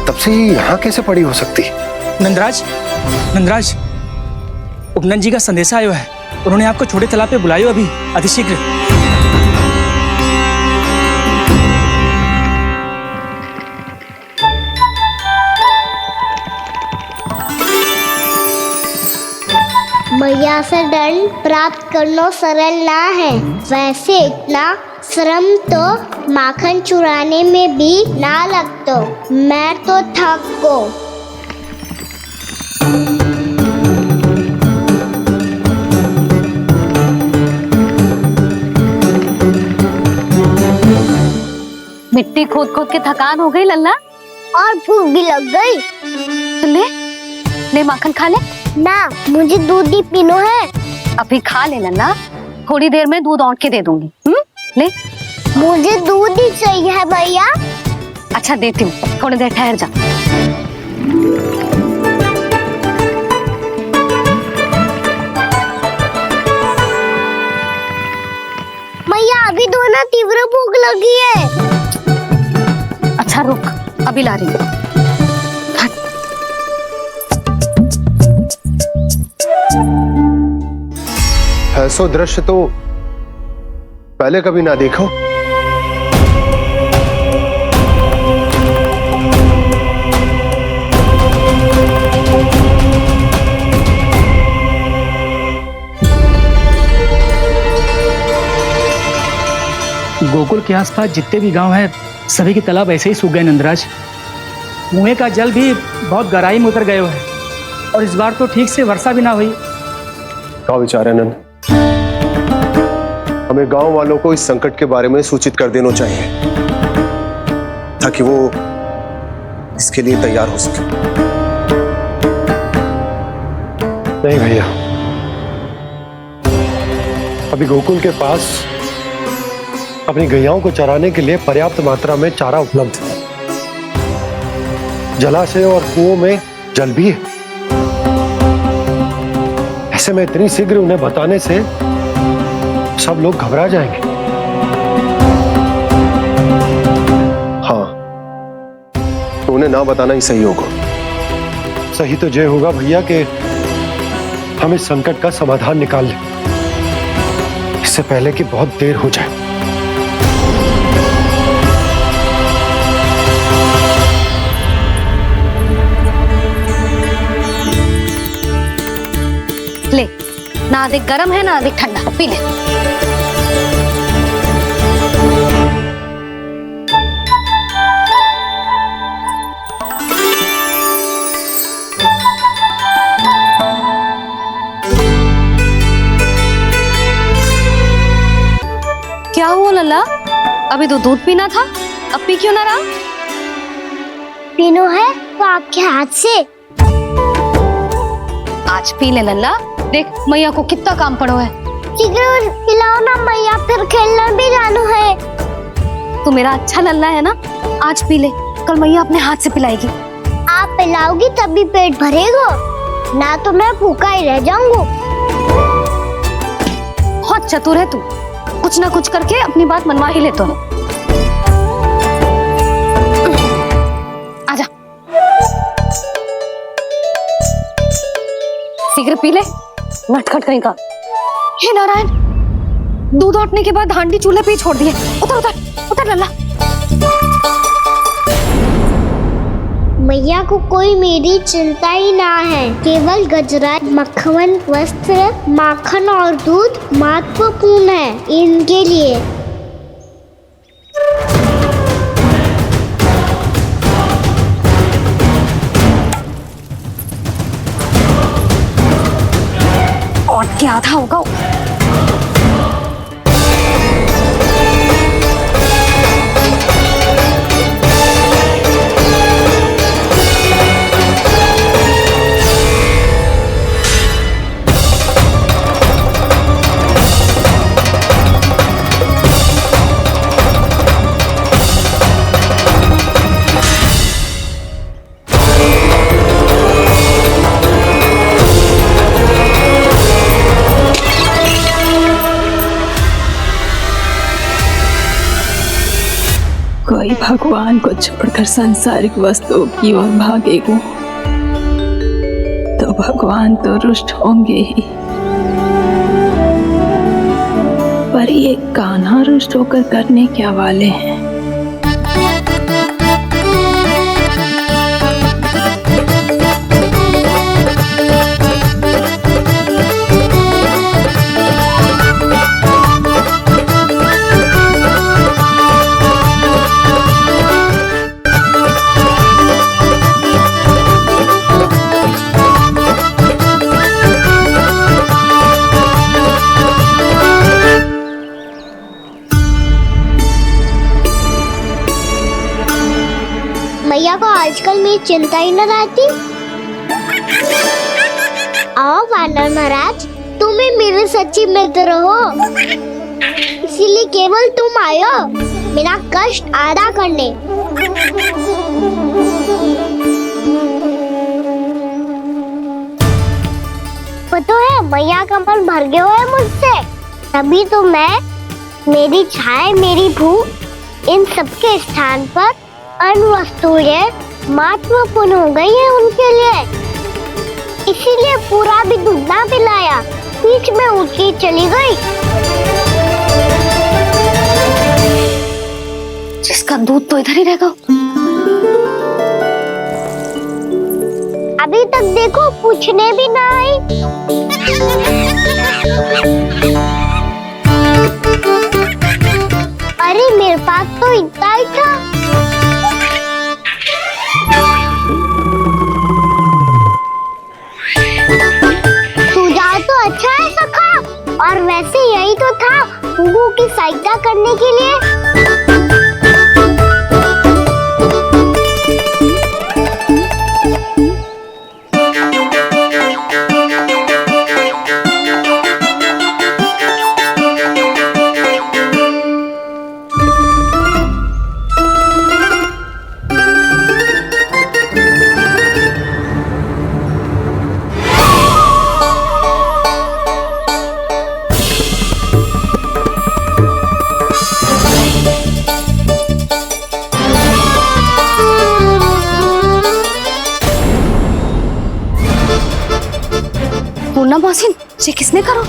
तब से ही यहाँ कैसे पड़ी हो सकती? नंदराज, नंदराज, उपनंद जी का संदेशा आयो है, उन्होंने आपको छोटे तालाब पे बुलायो अभी अतिशीघ्र। मैया से दंड प्राप्त करना सरल ना है, वैसे इतना श्रम तो माखन चुराने में भी ना लगतो। मैं तो थक गो। मिट्टी खोद खोद के थकान हो गई लल्ला, और भूख भी लग गई। तो ले माखन खा ले। ना, मुझे दूध ही पीनो है। अभी खा ले लल्ला, थोड़ी देर में दूध औंट के दे दूंगी। ले। मुझे दूध ही चाहिए है भैया। अच्छा देती हूँ, थोड़ी देर ठहर जा। मैया अभी दोनों तीव्र भूख लगी है। अच्छा रुक, अभी ला रही हूँ। ऐसा दृश्य तो पहले कभी ना देखो। गोकुल के आसपास जितने भी गांव हैं, सभी के तालाब ऐसे ही सूख गए नंदराज। कुएं का जल भी बहुत गहराई में उतर गया है, और इस बार तो ठीक से वर्षा भी ना हुई। क्या विचार है नंद? हमें गांव वालों को इस संकट के बारे में सूचित कर देना चाहिए, ताकि वो इसके लिए तैयार हो सके। नहीं भैया, अभी गोकुल के पास अपनी गैयाओं को चराने के लिए पर्याप्त मात्रा में चारा उपलब्ध है। जलाशय और कुओं में जल भी है। ऐसे में इतनी शीघ्र उन्हें बताने से सब लोग घबरा जाएंगे। हाँ, तो उन्हें ना बताना ही सही होगा। सही तो ये होगा भैया कि हम इस संकट का समाधान निकाल लें, इससे पहले कि बहुत देर हो जाए। ले, ना अधिक गर्म है ना अधिक ठंडा, पी ले। क्या हुआ लल्ला? अभी तो दूध पीना था, अब पी क्यों ना रहा? पीनो है तो आपके हाथ से। आज पी ले लल्ला, देख मैया को कितना काम पड़ो है। शीघ्र पिलाओ ना मैया, फिर खेलने भी जानो है। तू मेरा अच्छा लल्ला है ना, आज पी ले, कल मैया अपने हाथ से पिलाएगी। आप पिलाओगी तभी पेट भरेगा। ना तो मैं भूखा ही रह जाऊंगा। बहुत चतुर है तू, कुछ ना कुछ करके अपनी बात मनवा ही लेता है। आजा, शीघ्र पी ले, नटखट कहीं का। हे नारायण, दूध औटने के बाद हांडी चूल्हे पे ही छोड़ दिए। उतर उतर उतर लल्ला। मैया को कोई मेरी चिंता ही ना है। केवल गजरा, मक्खन, वस्त्र, माखन और दूध महत्वपूर्ण है इनके लिए। और क्या था होगा। कोई भगवान को छोड़कर सांसारिक वस्तुओं की ओर भागेगा तो भगवान तो रुष्ट होंगे ही, पर ये कान्हा रुष्ट होकर करने क्या वाले हैं। मैया को आजकल मेरी चिंता ही न रहती। आओ वानर महाराज, तुम ही मेरे सच्ची मित्र हो, इसीलिए केवल तुम आयो मेरा कष्ट आधा करने। पता है मैया का मन भर गया है मुझसे, तभी तो मैं, मेरी छाया, मेरी भूख, इन सबके स्थान पर अन्य वस्तुएं महत्वपूर्ण हो गई है उनके लिए। इसीलिए पूरा भी दूध ना पिलाया, बीच में उठ के चली गई। जिसका दूध तो इधर ही रहेगा। अभी तक देखो पूछने भी ना आई। अरे मेरे पास तो इतना ही था। सुझाव तो अच्छा है सखा, और वैसे यही तो था गुगू की सहायता करने के लिए। पूर्णा मौसी, ये किसने करो?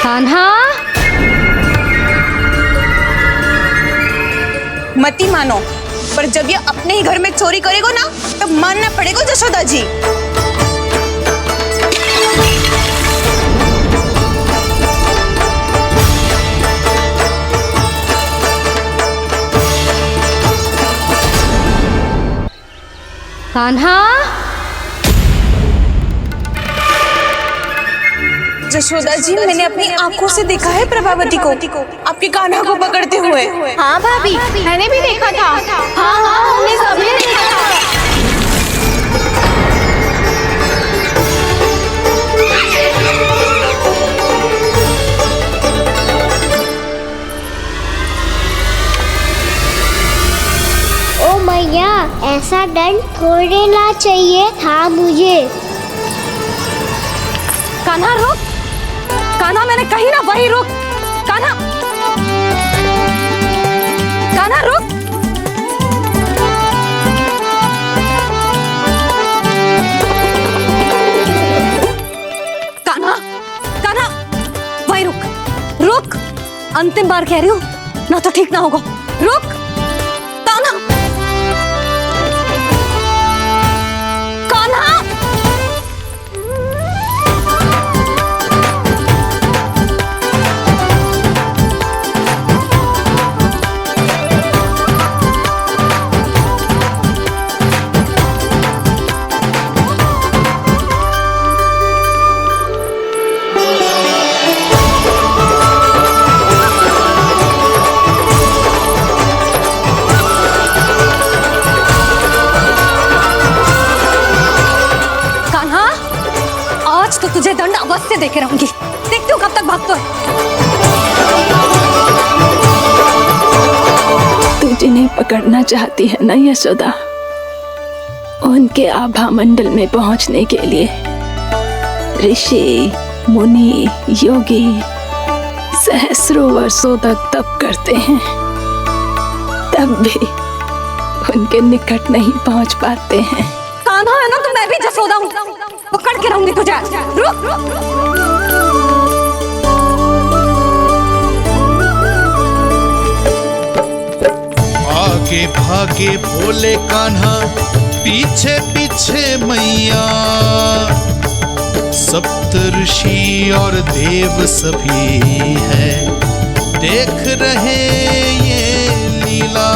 कान्हा, मती मानो, पर जब ये अपने ही घर में चोरी करेगा ना तब मानना पड़ेगा जशोदा जी। कान्हा, जशोदा जी, मैंने अपनी आंखों से देखा है प्रभावती को आपके कान्हा को पकड़ते हुए। हाँ भाभी, मैंने भी देखा था। हाँ हाँ, हमने सबने देखा था। ओ मैया, ऐसा दंड थोड़े ना चाहिए था मुझे। कान्हा रुक, कान्हा मैंने कही ना वही रुक। कान्हा, कान्हा रुक। कान्हा, कान्हा वही रुक, रुक। अंतिम बार कह रही हूँ, ना तो ठीक ना होगा। रुक कान्हा, कान्हा। तो तुझे दंड अवश्य देके रहूंगी। देखती हूँ कब तक भागता है। तू जिन्हें पकड़ना चाहती है ना यशोदा, उनके आभा मंडल में पहुंचने के लिए ऋषि, मुनि, योगी सहस्रों वर्षों तक तप करते हैं, तब भी उनके निकट नहीं पहुंच पाते हैं। कान्हा है ना, तो मैं भी जसोदा हूँ, पकड़ के रहूंगी तुझे। रुक, आगे भागे भोले कान्हा, पीछे पीछे मैया। सप्त ऋषि और देव सभी हैं, देख रहे ये लीला।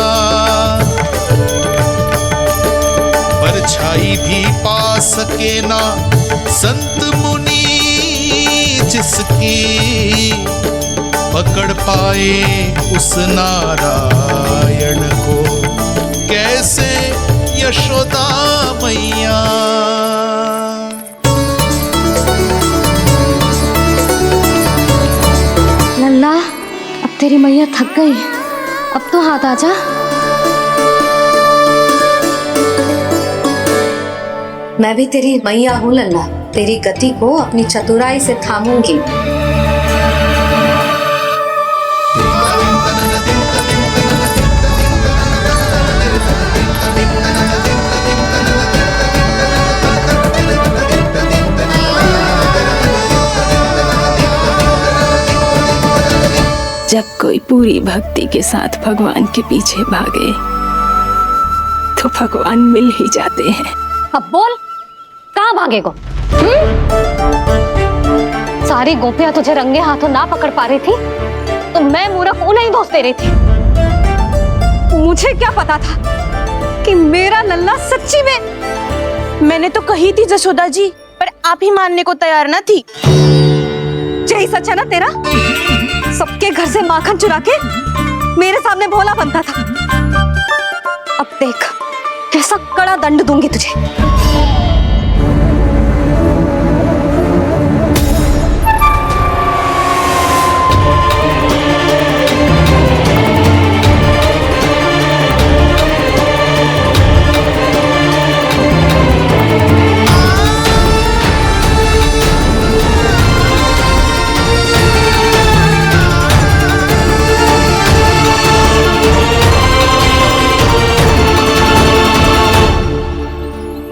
परछाई भी पा सके ना संत मुनि जिसकी, पकड़ पाए उस नारायण को कैसे यशोदा मैया। लल्ला, अब तेरी मैया थक गई, अब तो हाथ आजा। मैं भी तेरी मैया हूँ लल्ला, तेरी गति को अपनी चतुराई से थामूंगी। जब कोई पूरी भक्ति के साथ भगवान के पीछे भागे तो भगवान मिल ही जाते हैं। अब बोल, कहाँ भागेगा? सारी गोपियां तुझे रंगे हाथों ना पकड़ पा रही थी, तो मैं मूर्ख उन्हें ही दोष दे रही थी। मुझे क्या पता था कि मेरा लल्ला सच्ची में। मैंने तो कही थी जसोदा जी, पर आप ही मानने को तैयार ना थी। यही सच है ना तेरा? सबके घर से माखन चुरा के मेरे सामने भोला बनता था। अब देख कैसा कड़ा दंड दूंगी तुझे।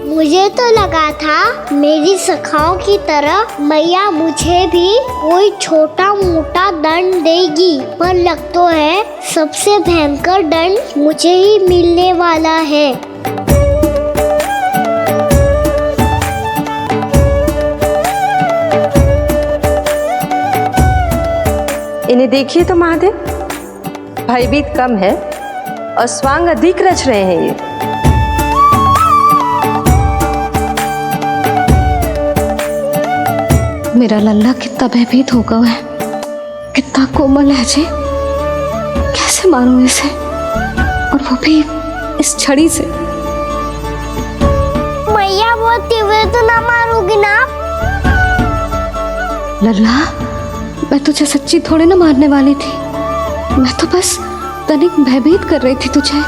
मुझे तो रहा था मेरी सखाओं की तरह मैया मुझे भी कोई छोटा मोटा दंड देगी, पर लग तो है सबसे भयंकर दंड मुझे ही मिलने वाला है। इन्हें देखिए तो महादेव, भयभीत कम है और स्वांग अधिक रच रहे हैं ये। मेरा लल्ला कितना भयभीत होगा है, कितना कोमल है जी। कैसे मारूं इसे, और वो भी इस छड़ी से। मैया बहुत तीव्र तो ना मारोगी ना? लल्ला, मैं तुझे सच्ची थोड़े ना मारने वाली थी, मैं तो बस तनिक भयभीत कर रही थी तुझे।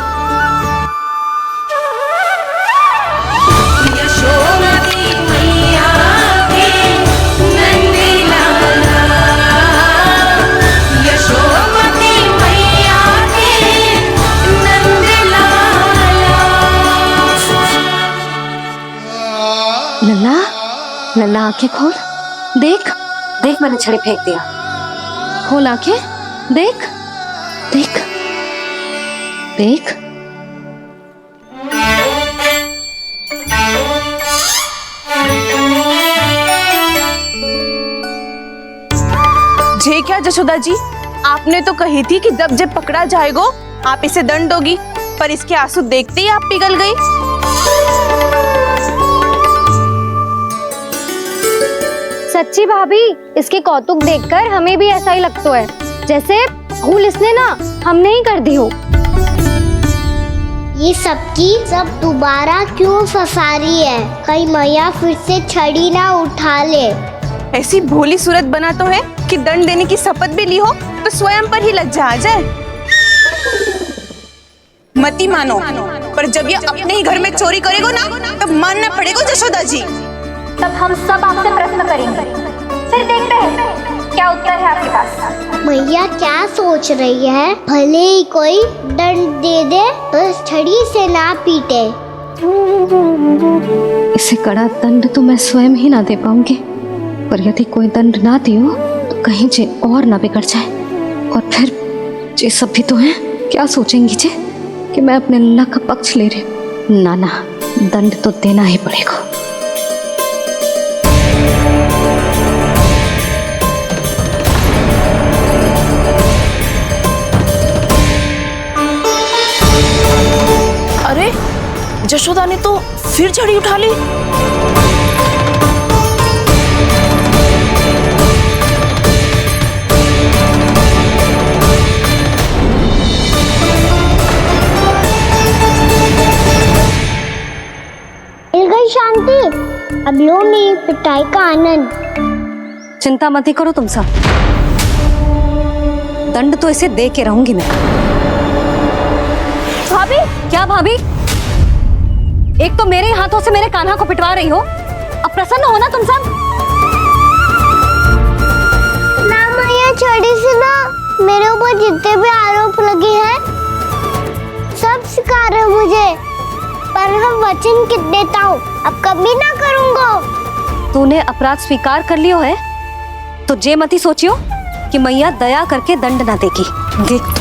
लल्ला, लल्ला आंखें खोल, देख देख मैंने छड़ी फेंक दिया। खोल आंखें, देख देख देख। जे क्या जशोदा जी, आपने तो कही थी कि जब जब पकड़ा जाएगा आप इसे दंड दोगी, पर इसके आंसू देखते ही आप पिघल गई। सच्ची भाभी, इसके कौतुक देखकर हमें भी ऐसा ही लगता है, जैसे भूल इसने ना हमने ही कर दी हो। ये सबकी सब दोबारा क्यों फंसा रही है? कहीं मैया फिर से छड़ी ना उठा ले। ऐसी भोली सूरत बना तो है कि दंड देने की शपथ भी ली हो तो स्वयं पर ही लज्जा आ जाए। मती मानो, पर जब ये अपने ही घर में चोरी करेगा ना, तब मानना पड़ेगा जशोदा जी। तब हम सब आपसे प्रश्न करेंगे, फिर देखते हैं क्या उत्तर है आपके पास। मैया क्या सोच रही है? भले ही कोई दंड दे दे, बस छड़ी से ना पीटे। इसे कड़ा दंड तो मैं स्वयं ही ना दे पाऊंगी, पर यदि कोई दंड ना दियो तो कहीं जे और ना बिगड़ जाए, और फिर जे सब भी तो हैं, क्या सोचेंगी जे कि मैं अपने लल्ला का पक्ष ले रही हूँ। ना ना, दंड तो देना ही पड़ेगा। अरे जशोदा ने तो फिर छड़ी उठा ली। मिल गई शांति, अब लो मेरी पिटाई का आनंद। चिंता मत ही करो तुम सब, दंड तो इसे दे के रहूंगी मैं। भाभी, क्या भाभी? एक तो मेरे हाथों से मेरे कान्हा को पिटवा रही हो, अब प्रसन्न हो ना तुम सब? ना मैया, छड़ी से ना मेरे ऊपर जितने भी आरोप लगे हैं सब स्वीकार है मुझे, पर हम वचन कित देता हूँ, अब कभी ना करूँगा। तूने अपराध स्वीकार कर लियो है तो जे मती सोचियो कि मैया दया करके दंड ना देगी। देख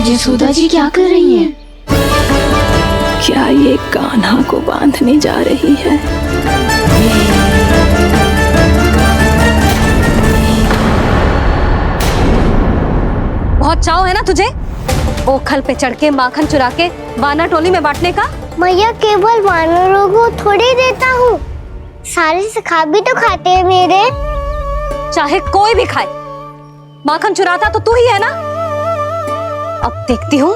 यशोदा जी क्या कर रही हैं? क्या ये कान्हा को बांधने जा रही है? बहुत चाव है ना तुझे ओखल पे चढ़ के माखन चुरा के वानर टोली में बांटने का? मैया, केवल वानरों को थोड़ी देता हूँ, सारे सखा भी तो खाते हैं मेरे। चाहे कोई भी खाए, माखन चुराता तो तू ही है ना। अब देखती हूँ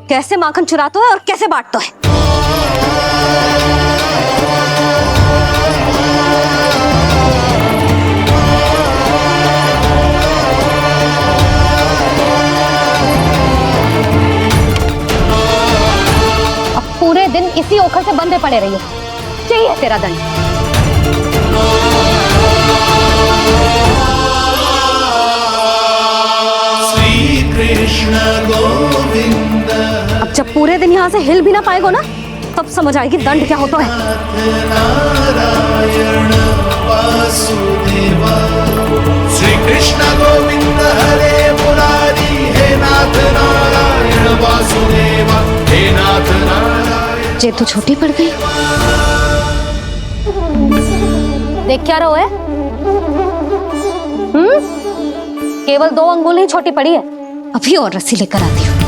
कैसे माखन चुराता है और कैसे बांटता है। अब पूरे दिन इसी ओखर से बंधे पड़े रहिए। चाहिए तेरा दंड। श्री कृष्ण गोविंद। अब जब पूरे दिन यहाँ से हिल भी ना पाएगो ना, तब समझ आएगी दंड क्या होता है। नारायण वासुदेव। श्री कृष्ण गोविंद हरे मुरारी। हे नाथ नारायण वासुदेव। हे नाथ नारायण। जे तू छोटी पड़ गई। देख क्या रहो है? केवल 2 अंगुल ही छोटी पड़ी है। अभी और रस्सी लेकर आती हूँ।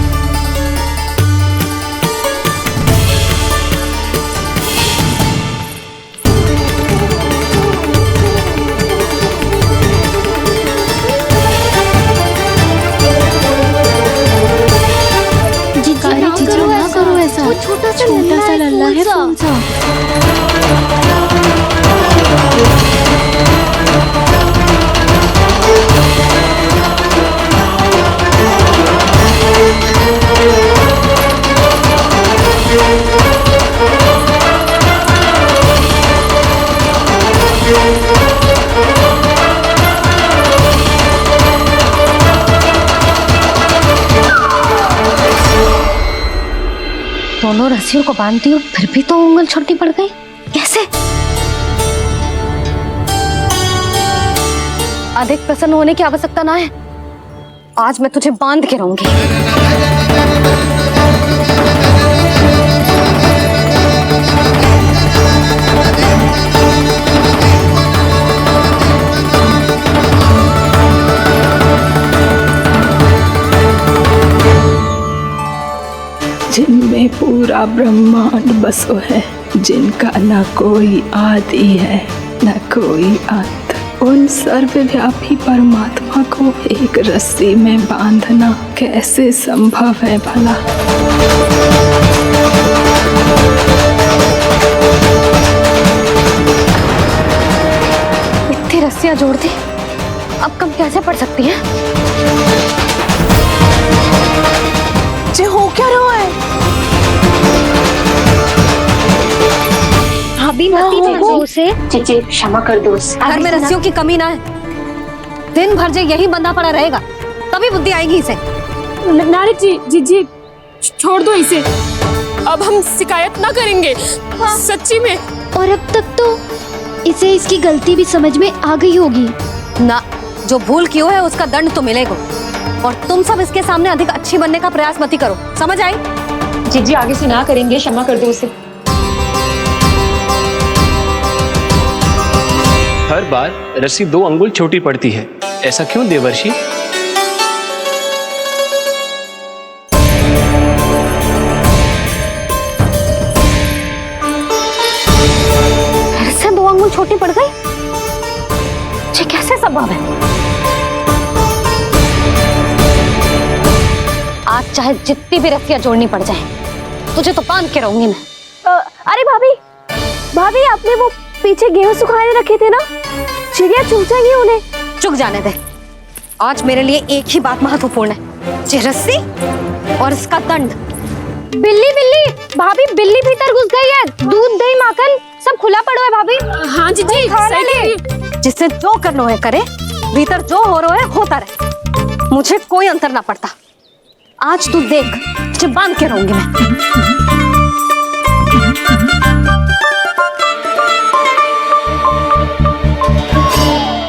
जीजू ना करो ऐसा। छोटा सा लल्ला है कौन सा? दोनों रस्सियों को बांधती हूँ, फिर भी तो उंगल छोटी पड़ गई। कैसे? अधिक प्रसन्न होने की आवश्यकता ना है। आज मैं तुझे बांध के रहूंगी। जिनमें पूरा ब्रह्मांड बसो है, जिनका न कोई आदि है न कोई अंत, उन सर्वव्यापी परमात्मा को एक रस्सी में बांधना कैसे संभव है भला? इतनी रस्सियां जोड़ दी, अब कम कैसे पड़ सकती हैं? जे हो क्या रहा है? भाभी उसे चीची क्षमा कर दो। घर में रस्सियों की कमी ना है। दिन भर जे यही बंधा पड़ा रहेगा, तभी बुद्धि आएगी इसे। नारी जी छोड़ दो इसे। अब हम शिकायत ना करेंगे। सच्ची में। और अब तक तो इसे इसकी गलती भी समझ में आ गई होगी ना। जो भूल की है उसका दंड तो मिलेगा। और तुम सब इसके सामने अधिक अच्छी बनने का प्रयास मत ही करो। समझ आई? जी आगे से ना करेंगे। क्षमा कर दो उसे। हर बार रस्सी 2 अंगुल छोटी पड़ती है, ऐसा क्यों देवर्षि? फिर से 2 अंगुल छोटी पड़ गई? ये कैसे संभव है? आज चाहे जितनी भी रस्सियां जोड़नी पड़ जाए, तुझे तो बांध के रहूंगी मैं। अरे भाभी आपने वो पीछे गेहूं सुखाने रखे थे ना, चिड़िया चुग जाएंगी उन्हें। चुग जाने दे। आज मेरे लिए एक ही बात महत्वपूर्ण है, ये रस्सी और इसका दंड। बिल्ली भाभी, बिल्ली भीतर घुस गई है। दूध दही माखन सब खुला पड़ा है भाभी। हाँ जी सही। जिससे जो करना है करे, भीतर जो हो रहा है होता रहे, मुझे कोई अंतर ना पड़ता। आज तू देख, तुझे बांध के रहूंगी मैं।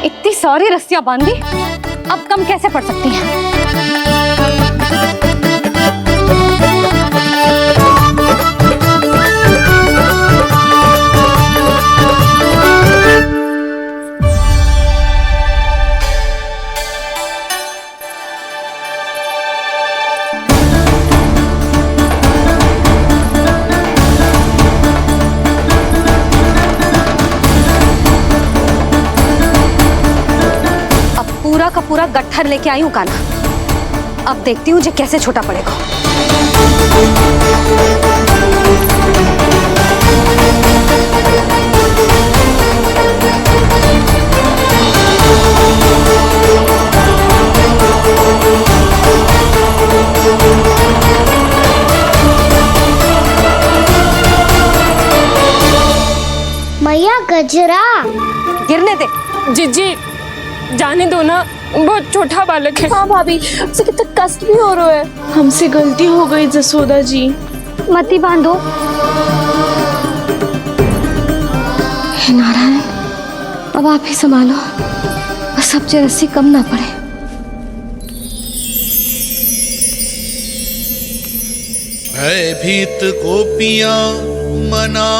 इतनी सारी रस्सियां बांधी, अब कम कैसे पड़ सकती हैं? पूरा का पूरा गट्ठर लेके आई हूँ कान्हा। अब देखती हूँ जे कैसे छोटा पड़ेगा। कचरा गिरने दे। जीजी जाने दो ना, बहुत छोटा बालक है। हाँ भाभी, उसे कितना कष्ट भी हो रहा है। हमसे गलती हो गई जसोदा जी। मती बांधो। हे नारायण, अब आप ही संभालो, बस अब रस्सी कम ना पड़े। भयभीत गोपियां मना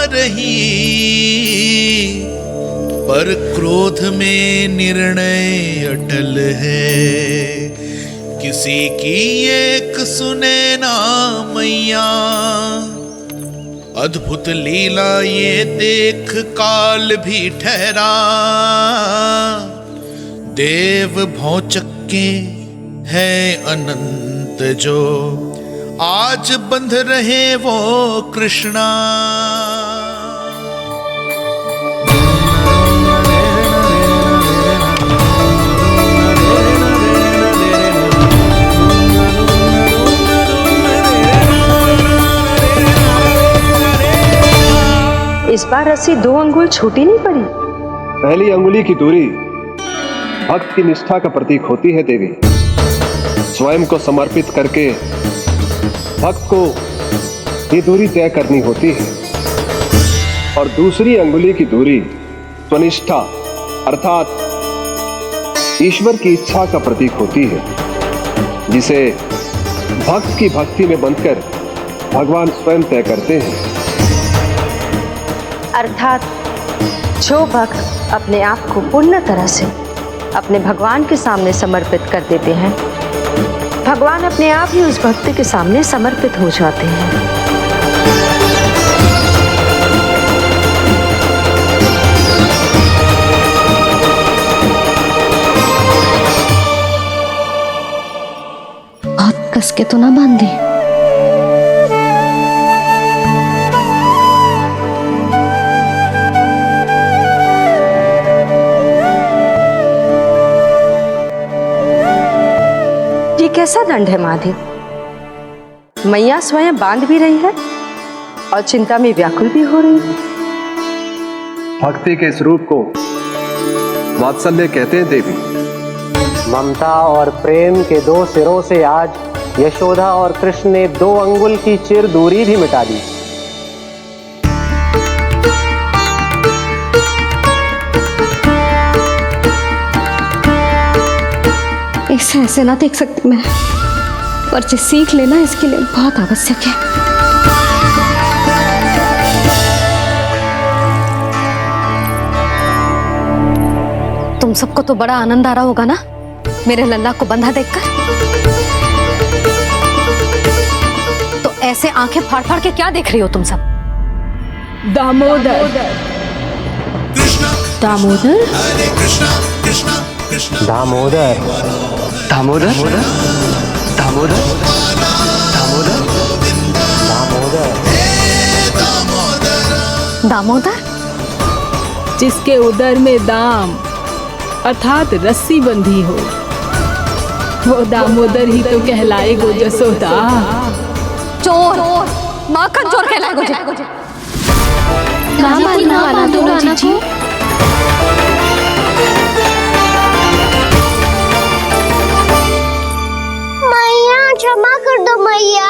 रही, पर क्रोध में निर्णय अटल है। किसी की एक सुने ना मैया, अद्भुत लीला ये देख काल भी ठहरा। देव भौचक्के है अनंत जो, आज बंध रहे वो कृष्णा। इस बार रस्सी 2 अंगुल छोटी नहीं पड़ी। पहली अंगुली की दूरी भक्त की निष्ठा का प्रतीक होती है देवी। स्वयं को समर्पित करके भक्त को ये दूरी तय करनी होती है। और दूसरी अंगुली की दूरी स्वनिष्ठा अर्थात ईश्वर की इच्छा का प्रतीक होती है, जिसे भक्त की भक्ति में बंधकर भगवान स्वयं तय करते हैं। अर्थात जो भक्त अपने आप को पूर्ण तरह से अपने भगवान के सामने समर्पित कर देते हैं, भगवान अपने आप ही उस भक्त के सामने समर्पित हो जाते हैं। बहुत कस के तो ना बांधे। कैसा दंड है महादेव? मैया स्वयं बांध भी रही है और चिंता में व्याकुल भी हो रही है। भक्ति के इस रूप को वात्सल्य कहते हैं देवी। ममता और प्रेम के 2 सिरों से आज यशोदा और कृष्ण ने 2 अंगुल की चिर दूरी भी मिटा दी। ऐसे ऐसे ना देख सकती मैं, पर जो सीख लेना इसके लिए बहुत आवश्यक है। तुम सबको तो बड़ा आनंद आ रहा होगा ना मेरे लल्ला को बंधा देखकर। तो ऐसे आंखें फाड़ फाड़ के क्या देख रही हो तुम सब? दामोदर। दामोदर? दामोदर। दामोदर? दामोदर? दामोदर? दामोदर? जिसके उदर में दाम अर्थात रस्सी बंधी हो, वो दामोदर ही तो कहलाए गो जसोदा। चोर, माखन चोर कहलाए गो। मैया क्षमा कर दो मैया।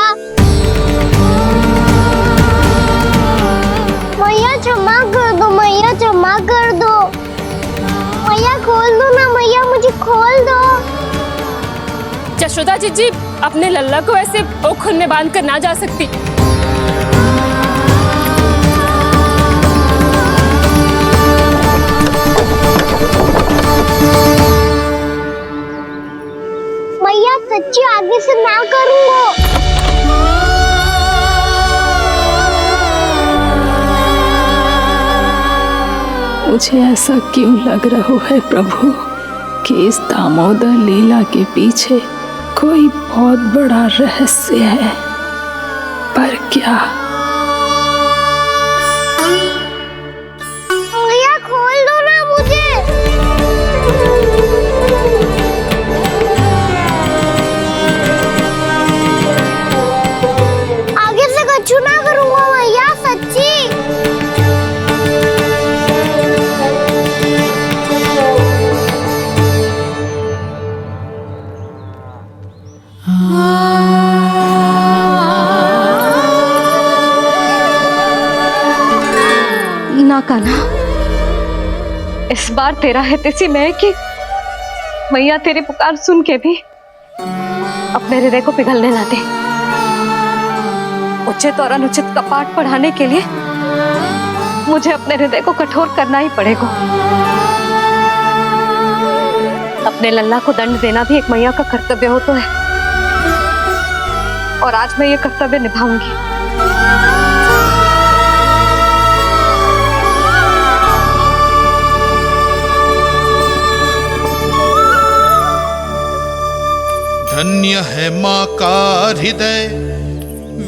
मैया क्षमा कर दो, मैया क्षमा कर दो। मैया खोल दो ना मैया, मुझे खोल दो। यशोदा जीजी अपने लल्ला को ऐसे ओखल में बांध कर ना जा सकती। मैया सच्ची आगे से ना करूंगा। मुझे ऐसा क्यों लग रहा है प्रभु कि इस दामोदर लीला के पीछे कोई बहुत बड़ा रहस्य है, पर क्या? मैया खोल दो ना मुझे। आगे से कछु ना करूंगा मैया, सच्ची। कान्हा, इस बार तेरा है तेसी मैं कि मैया तेरी पुकार सुन के भी अपने हृदय को पिघलने ना दे। उचित और अनुचित का पाठ पढ़ाने के लिए मुझे अपने हृदय को कठोर करना ही पड़ेगा। अपने लल्ला को दंड देना भी एक मैया का कर्तव्य हो तो है, और आज मैं ये कर्तव्य निभाऊंगी। धन्य है माँ का हृदय,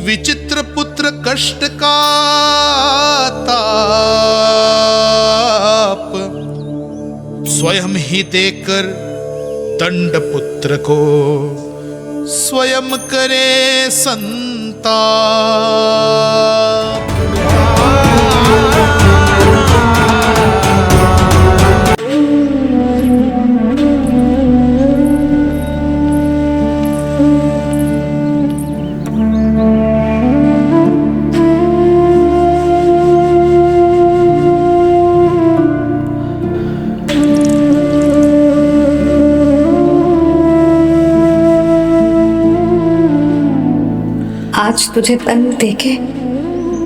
विचित्र पुत्र कष्ट का ताप, स्वयं ही देकर दंड पुत्र को स्वयं करे संताप। आज तुझे दंड देके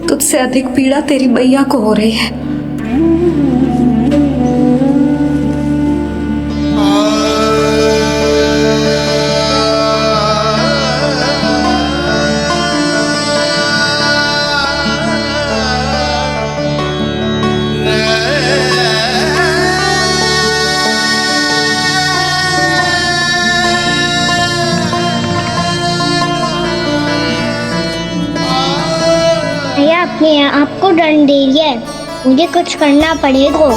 तुझसे अधिक पीड़ा तेरी मैया को हो रही है। भैया अपने आपको दंड दे रही है, मुझे कुछ करना पड़ेगा।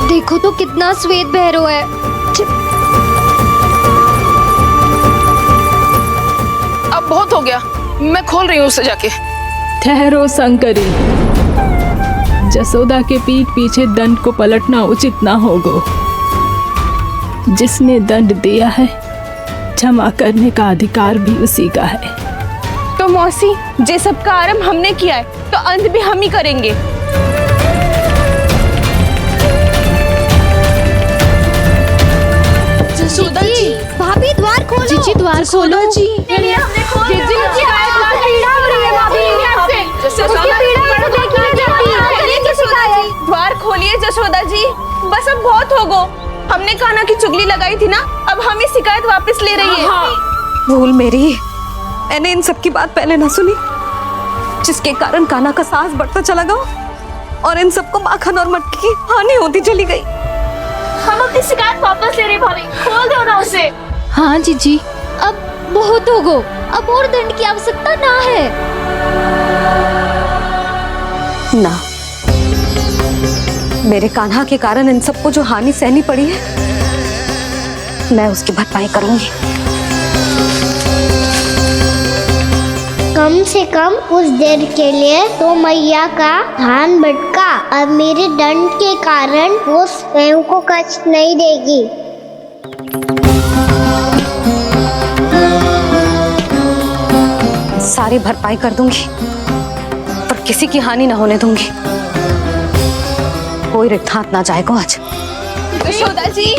देखो तो कितना श्वेत भैरव है। अब बहुत हो गया, मैं खोल रही हूँ उसे जाके। ठहरो शंकरी, जसोदा के पीठ पीछे दंड को पलटना उचित ना होगा। जिसने दंड दिया है क्षमा करने का अधिकार भी उसी का है। तो मौसी, जे सब का आरंभ हमने किया है तो अंत भी हम ही करेंगे। जसोदा जी, भाभी द्वार खोलो। जीजी द्वार खोलो। जी हमने खोल दिया। जीजी पीड़ा हो रही है भाभी। उसकी पीड़ा तो देखिए जाती है। द्वार खोलिए जसोदा जी, बस अब बहुत हो गो। हमने कान्हा की चुगली लगाई थी ना, अब हम ये शिकायत वापस ले रही है। भूल मेरी, मैंने इन सब की बात पहले ना सुनी, जिसके कारण कान्हा का साहस बढ़ता चला गया और इन सबको माखन और मटकी की हानि होती चली गई। हम अपनी शिकायत वापस ले रहे भाभी, खोल दो ना उसे। हाँ जीजी, अब बहुत हो गो, अब और दंड की आवश्यकता ना है। ना, मेरे कान्हा के कारण इन सबको जो हानि सहनी पड़ी है, मैं उसकी भरपाई करूंगी। कम से कम उस देर के लिए तो मैया का ध्यान भटका, अब मेरे दंड के कारण वो स्वयं को कष्ट नहीं देगी। सारी भरपाई कर दूंगी, पर किसी की हानि ना होने दूंगी। कोई रिक्त हाथ ना जाएगा आज। जसोदा जी,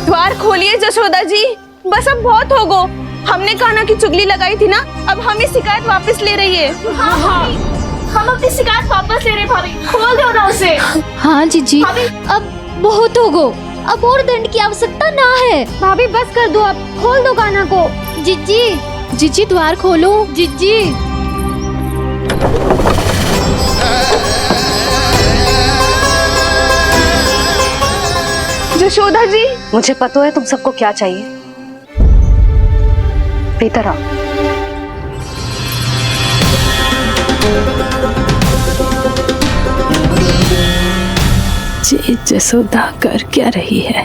द्वार खोलिए जसोदा जी, बस अब बहुत हो गो। हमने कान्हा की चुगली लगाई थी ना, अब हम ये शिकायत वापस ले रही है। हाँ, हम अपनी शिकायत वापस ले रहे भाभी, खोल दो ना उसे। हाँ जीजी, अब बहुत हो गो, अब और दंड की आवश्यकता ना है। भाभी बस कर दो, अब खोल दो कान्हा को। जीजी, जीजी द्वार खोलो। जीजी जशोदा जी, मुझे पता है तुम सबको क्या चाहिए। भीतर आओ। जसोदा कर क्या रही है?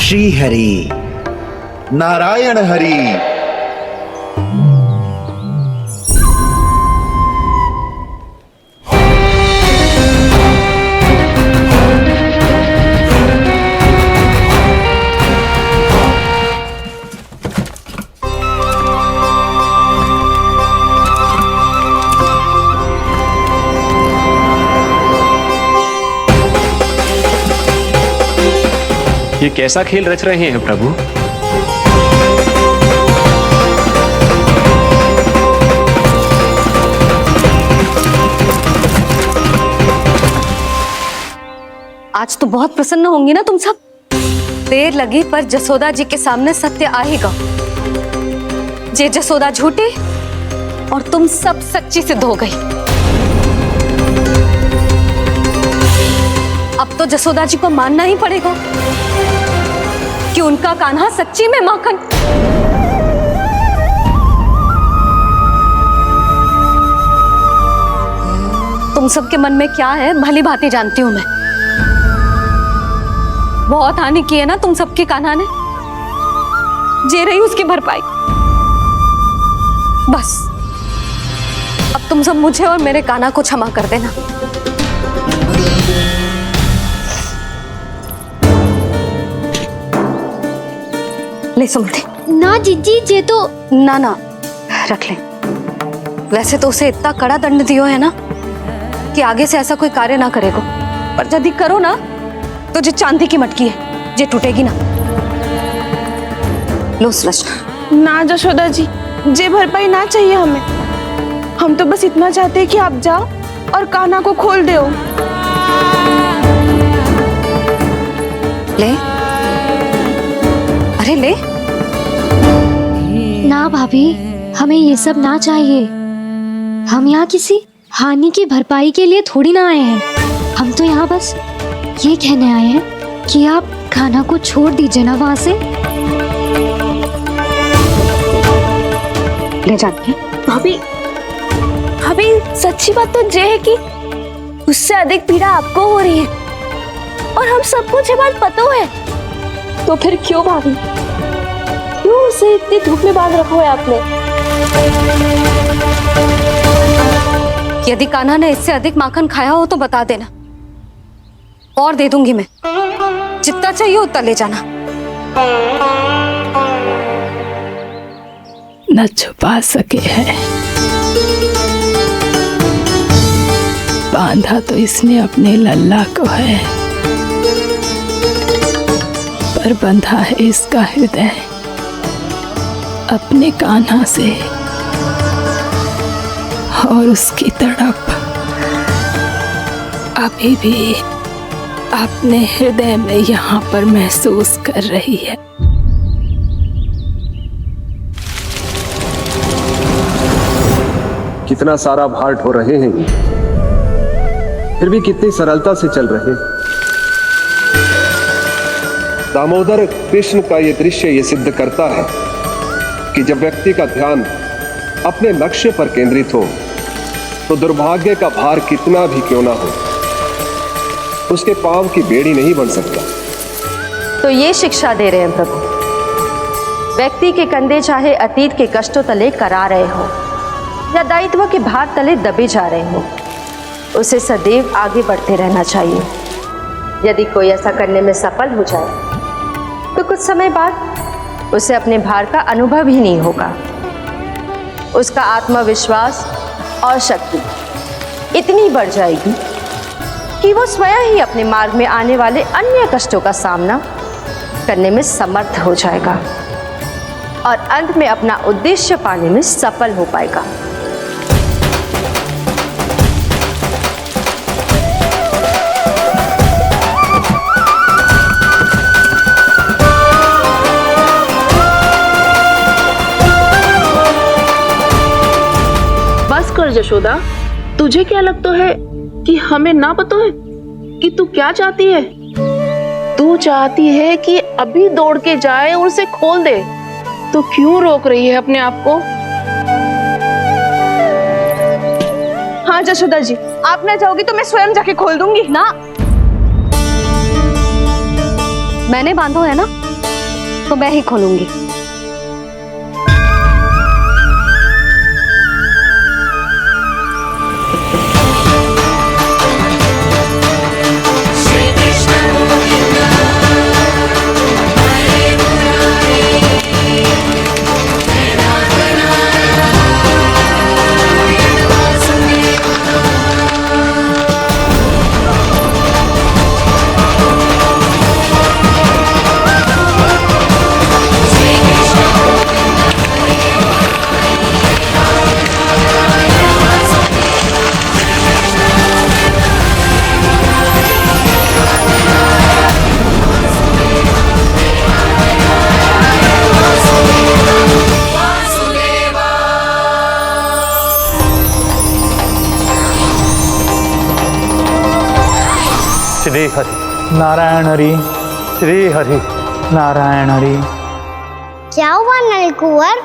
श्री हरि, नारायण हरि। ये कैसा खेल रच रहे हैं प्रभु? आज तो बहुत प्रसन्न होंगी ना तुम सब। देर लगी पर जसोदा जी के सामने सत्य आएगा। जे जसोदा झूठी और तुम सब सच्ची सिद्ध हो गई। अब तो जसोदा जी को मानना ही पड़ेगा कि उनका कान्हा सच्ची में माखन। तुम सबके मन में क्या है भली भांति जानती हूं मैं। बहुत हानि की है ना तुम सबके कान्हा ने, जे रही उसकी भरपाई। बस अब तुम सब मुझे और मेरे कान्हा को क्षमा कर देना। ले सुमति। ना जीजी, जे तो ना ना रख ले। वैसे तो उसे इतना कड़ा दंड दियो है ना कि आगे से ऐसा कोई कार्य ना करेगा, पर यदि करो ना तो जो चांदी की मटकी है जे टूटेगी ना। लो सुरज। ना जशोदा जी, जे भरपाई ना चाहिए हमें। हम तो बस इतना चाहते हैं कि आप जाओ और कान्हा को खोल दो। ले, अरे ले। ना भाभी, हमें ये सब ना चाहिए। हम यहाँ किसी हानि की भरपाई के लिए थोड़ी ना आए हैं। हम तो यहाँ बस ये कहने आए हैं कि आप कान्हा को छोड़ दीजिए ना वहां से। ले जाती है। भाभी, भाभी सच्ची बात तो ये है कि उससे अधिक पीड़ा आपको हो रही है और हम सबको ये बात पता है। तो फिर क्यों भाभी, क्यों उसे इतनी धूप में बांध रखा है आपने? यदि कान्हा ने इससे अधिक माखन खाया हो तो बता देना, और दे दूंगी मैं। जितना चाहिए उतना ले जाना। न छुपा सके हैं, बांधा तो इसने अपने लल्ला को है, पर बंधा है इसका हृदय अपने कान्हा से। और उसकी तड़प अभी भी अपने हृदय में यहाँ पर महसूस कर रही है। कितना सारा भार ढो रहे हैं, फिर भी कितनी सरलता से चल रहे हैं। दामोदर कृष्ण का यह दृश्य ये सिद्ध करता है कि जब व्यक्ति का ध्यान अपने लक्ष्य पर केंद्रित हो तो दुर्भाग्य का भार कितना भी क्यों ना हो, उसके पांव की बेड़ी नहीं बन सकता। तो ये शिक्षा दे रहे हैं प्रभु, व्यक्ति के कंधे चाहे अतीत के कष्टों तले करा रहे हो या दायित्व के भार तले दबे जा रहे हो, उसे सदैव आगे बढ़ते रहना चाहिए। यदि कोई ऐसा करने में सफल हो जाए तो कुछ समय बाद उसे अपने भार का अनुभव ही नहीं होगा। उसका आत्मविश्वास और शक्ति इतनी बढ़ जाएगी कि वो स्वयं ही अपने मार्ग में आने वाले अन्य कष्टों का सामना करने में समर्थ हो जाएगा और अंत में अपना उद्देश्य पाने में सफल हो पाएगा। बस कर जशोदा, तुझे क्या लगता है कि हमें ना पता है कि तू क्या चाहती है? तू चाहती है कि अभी दौड़ के जाए और उसे खोल दे, तो क्यों रोक रही है अपने आप को? हाँ जशोदा जी, आप ना जाओगी तो मैं स्वयं जाके खोल दूंगी। ना, मैंने बांधो है ना, तो मैं ही खोलूंगी। श्री हरि नारायण हरि, श्री हरि नारायण हरि। क्या हुआ नलकुंवर?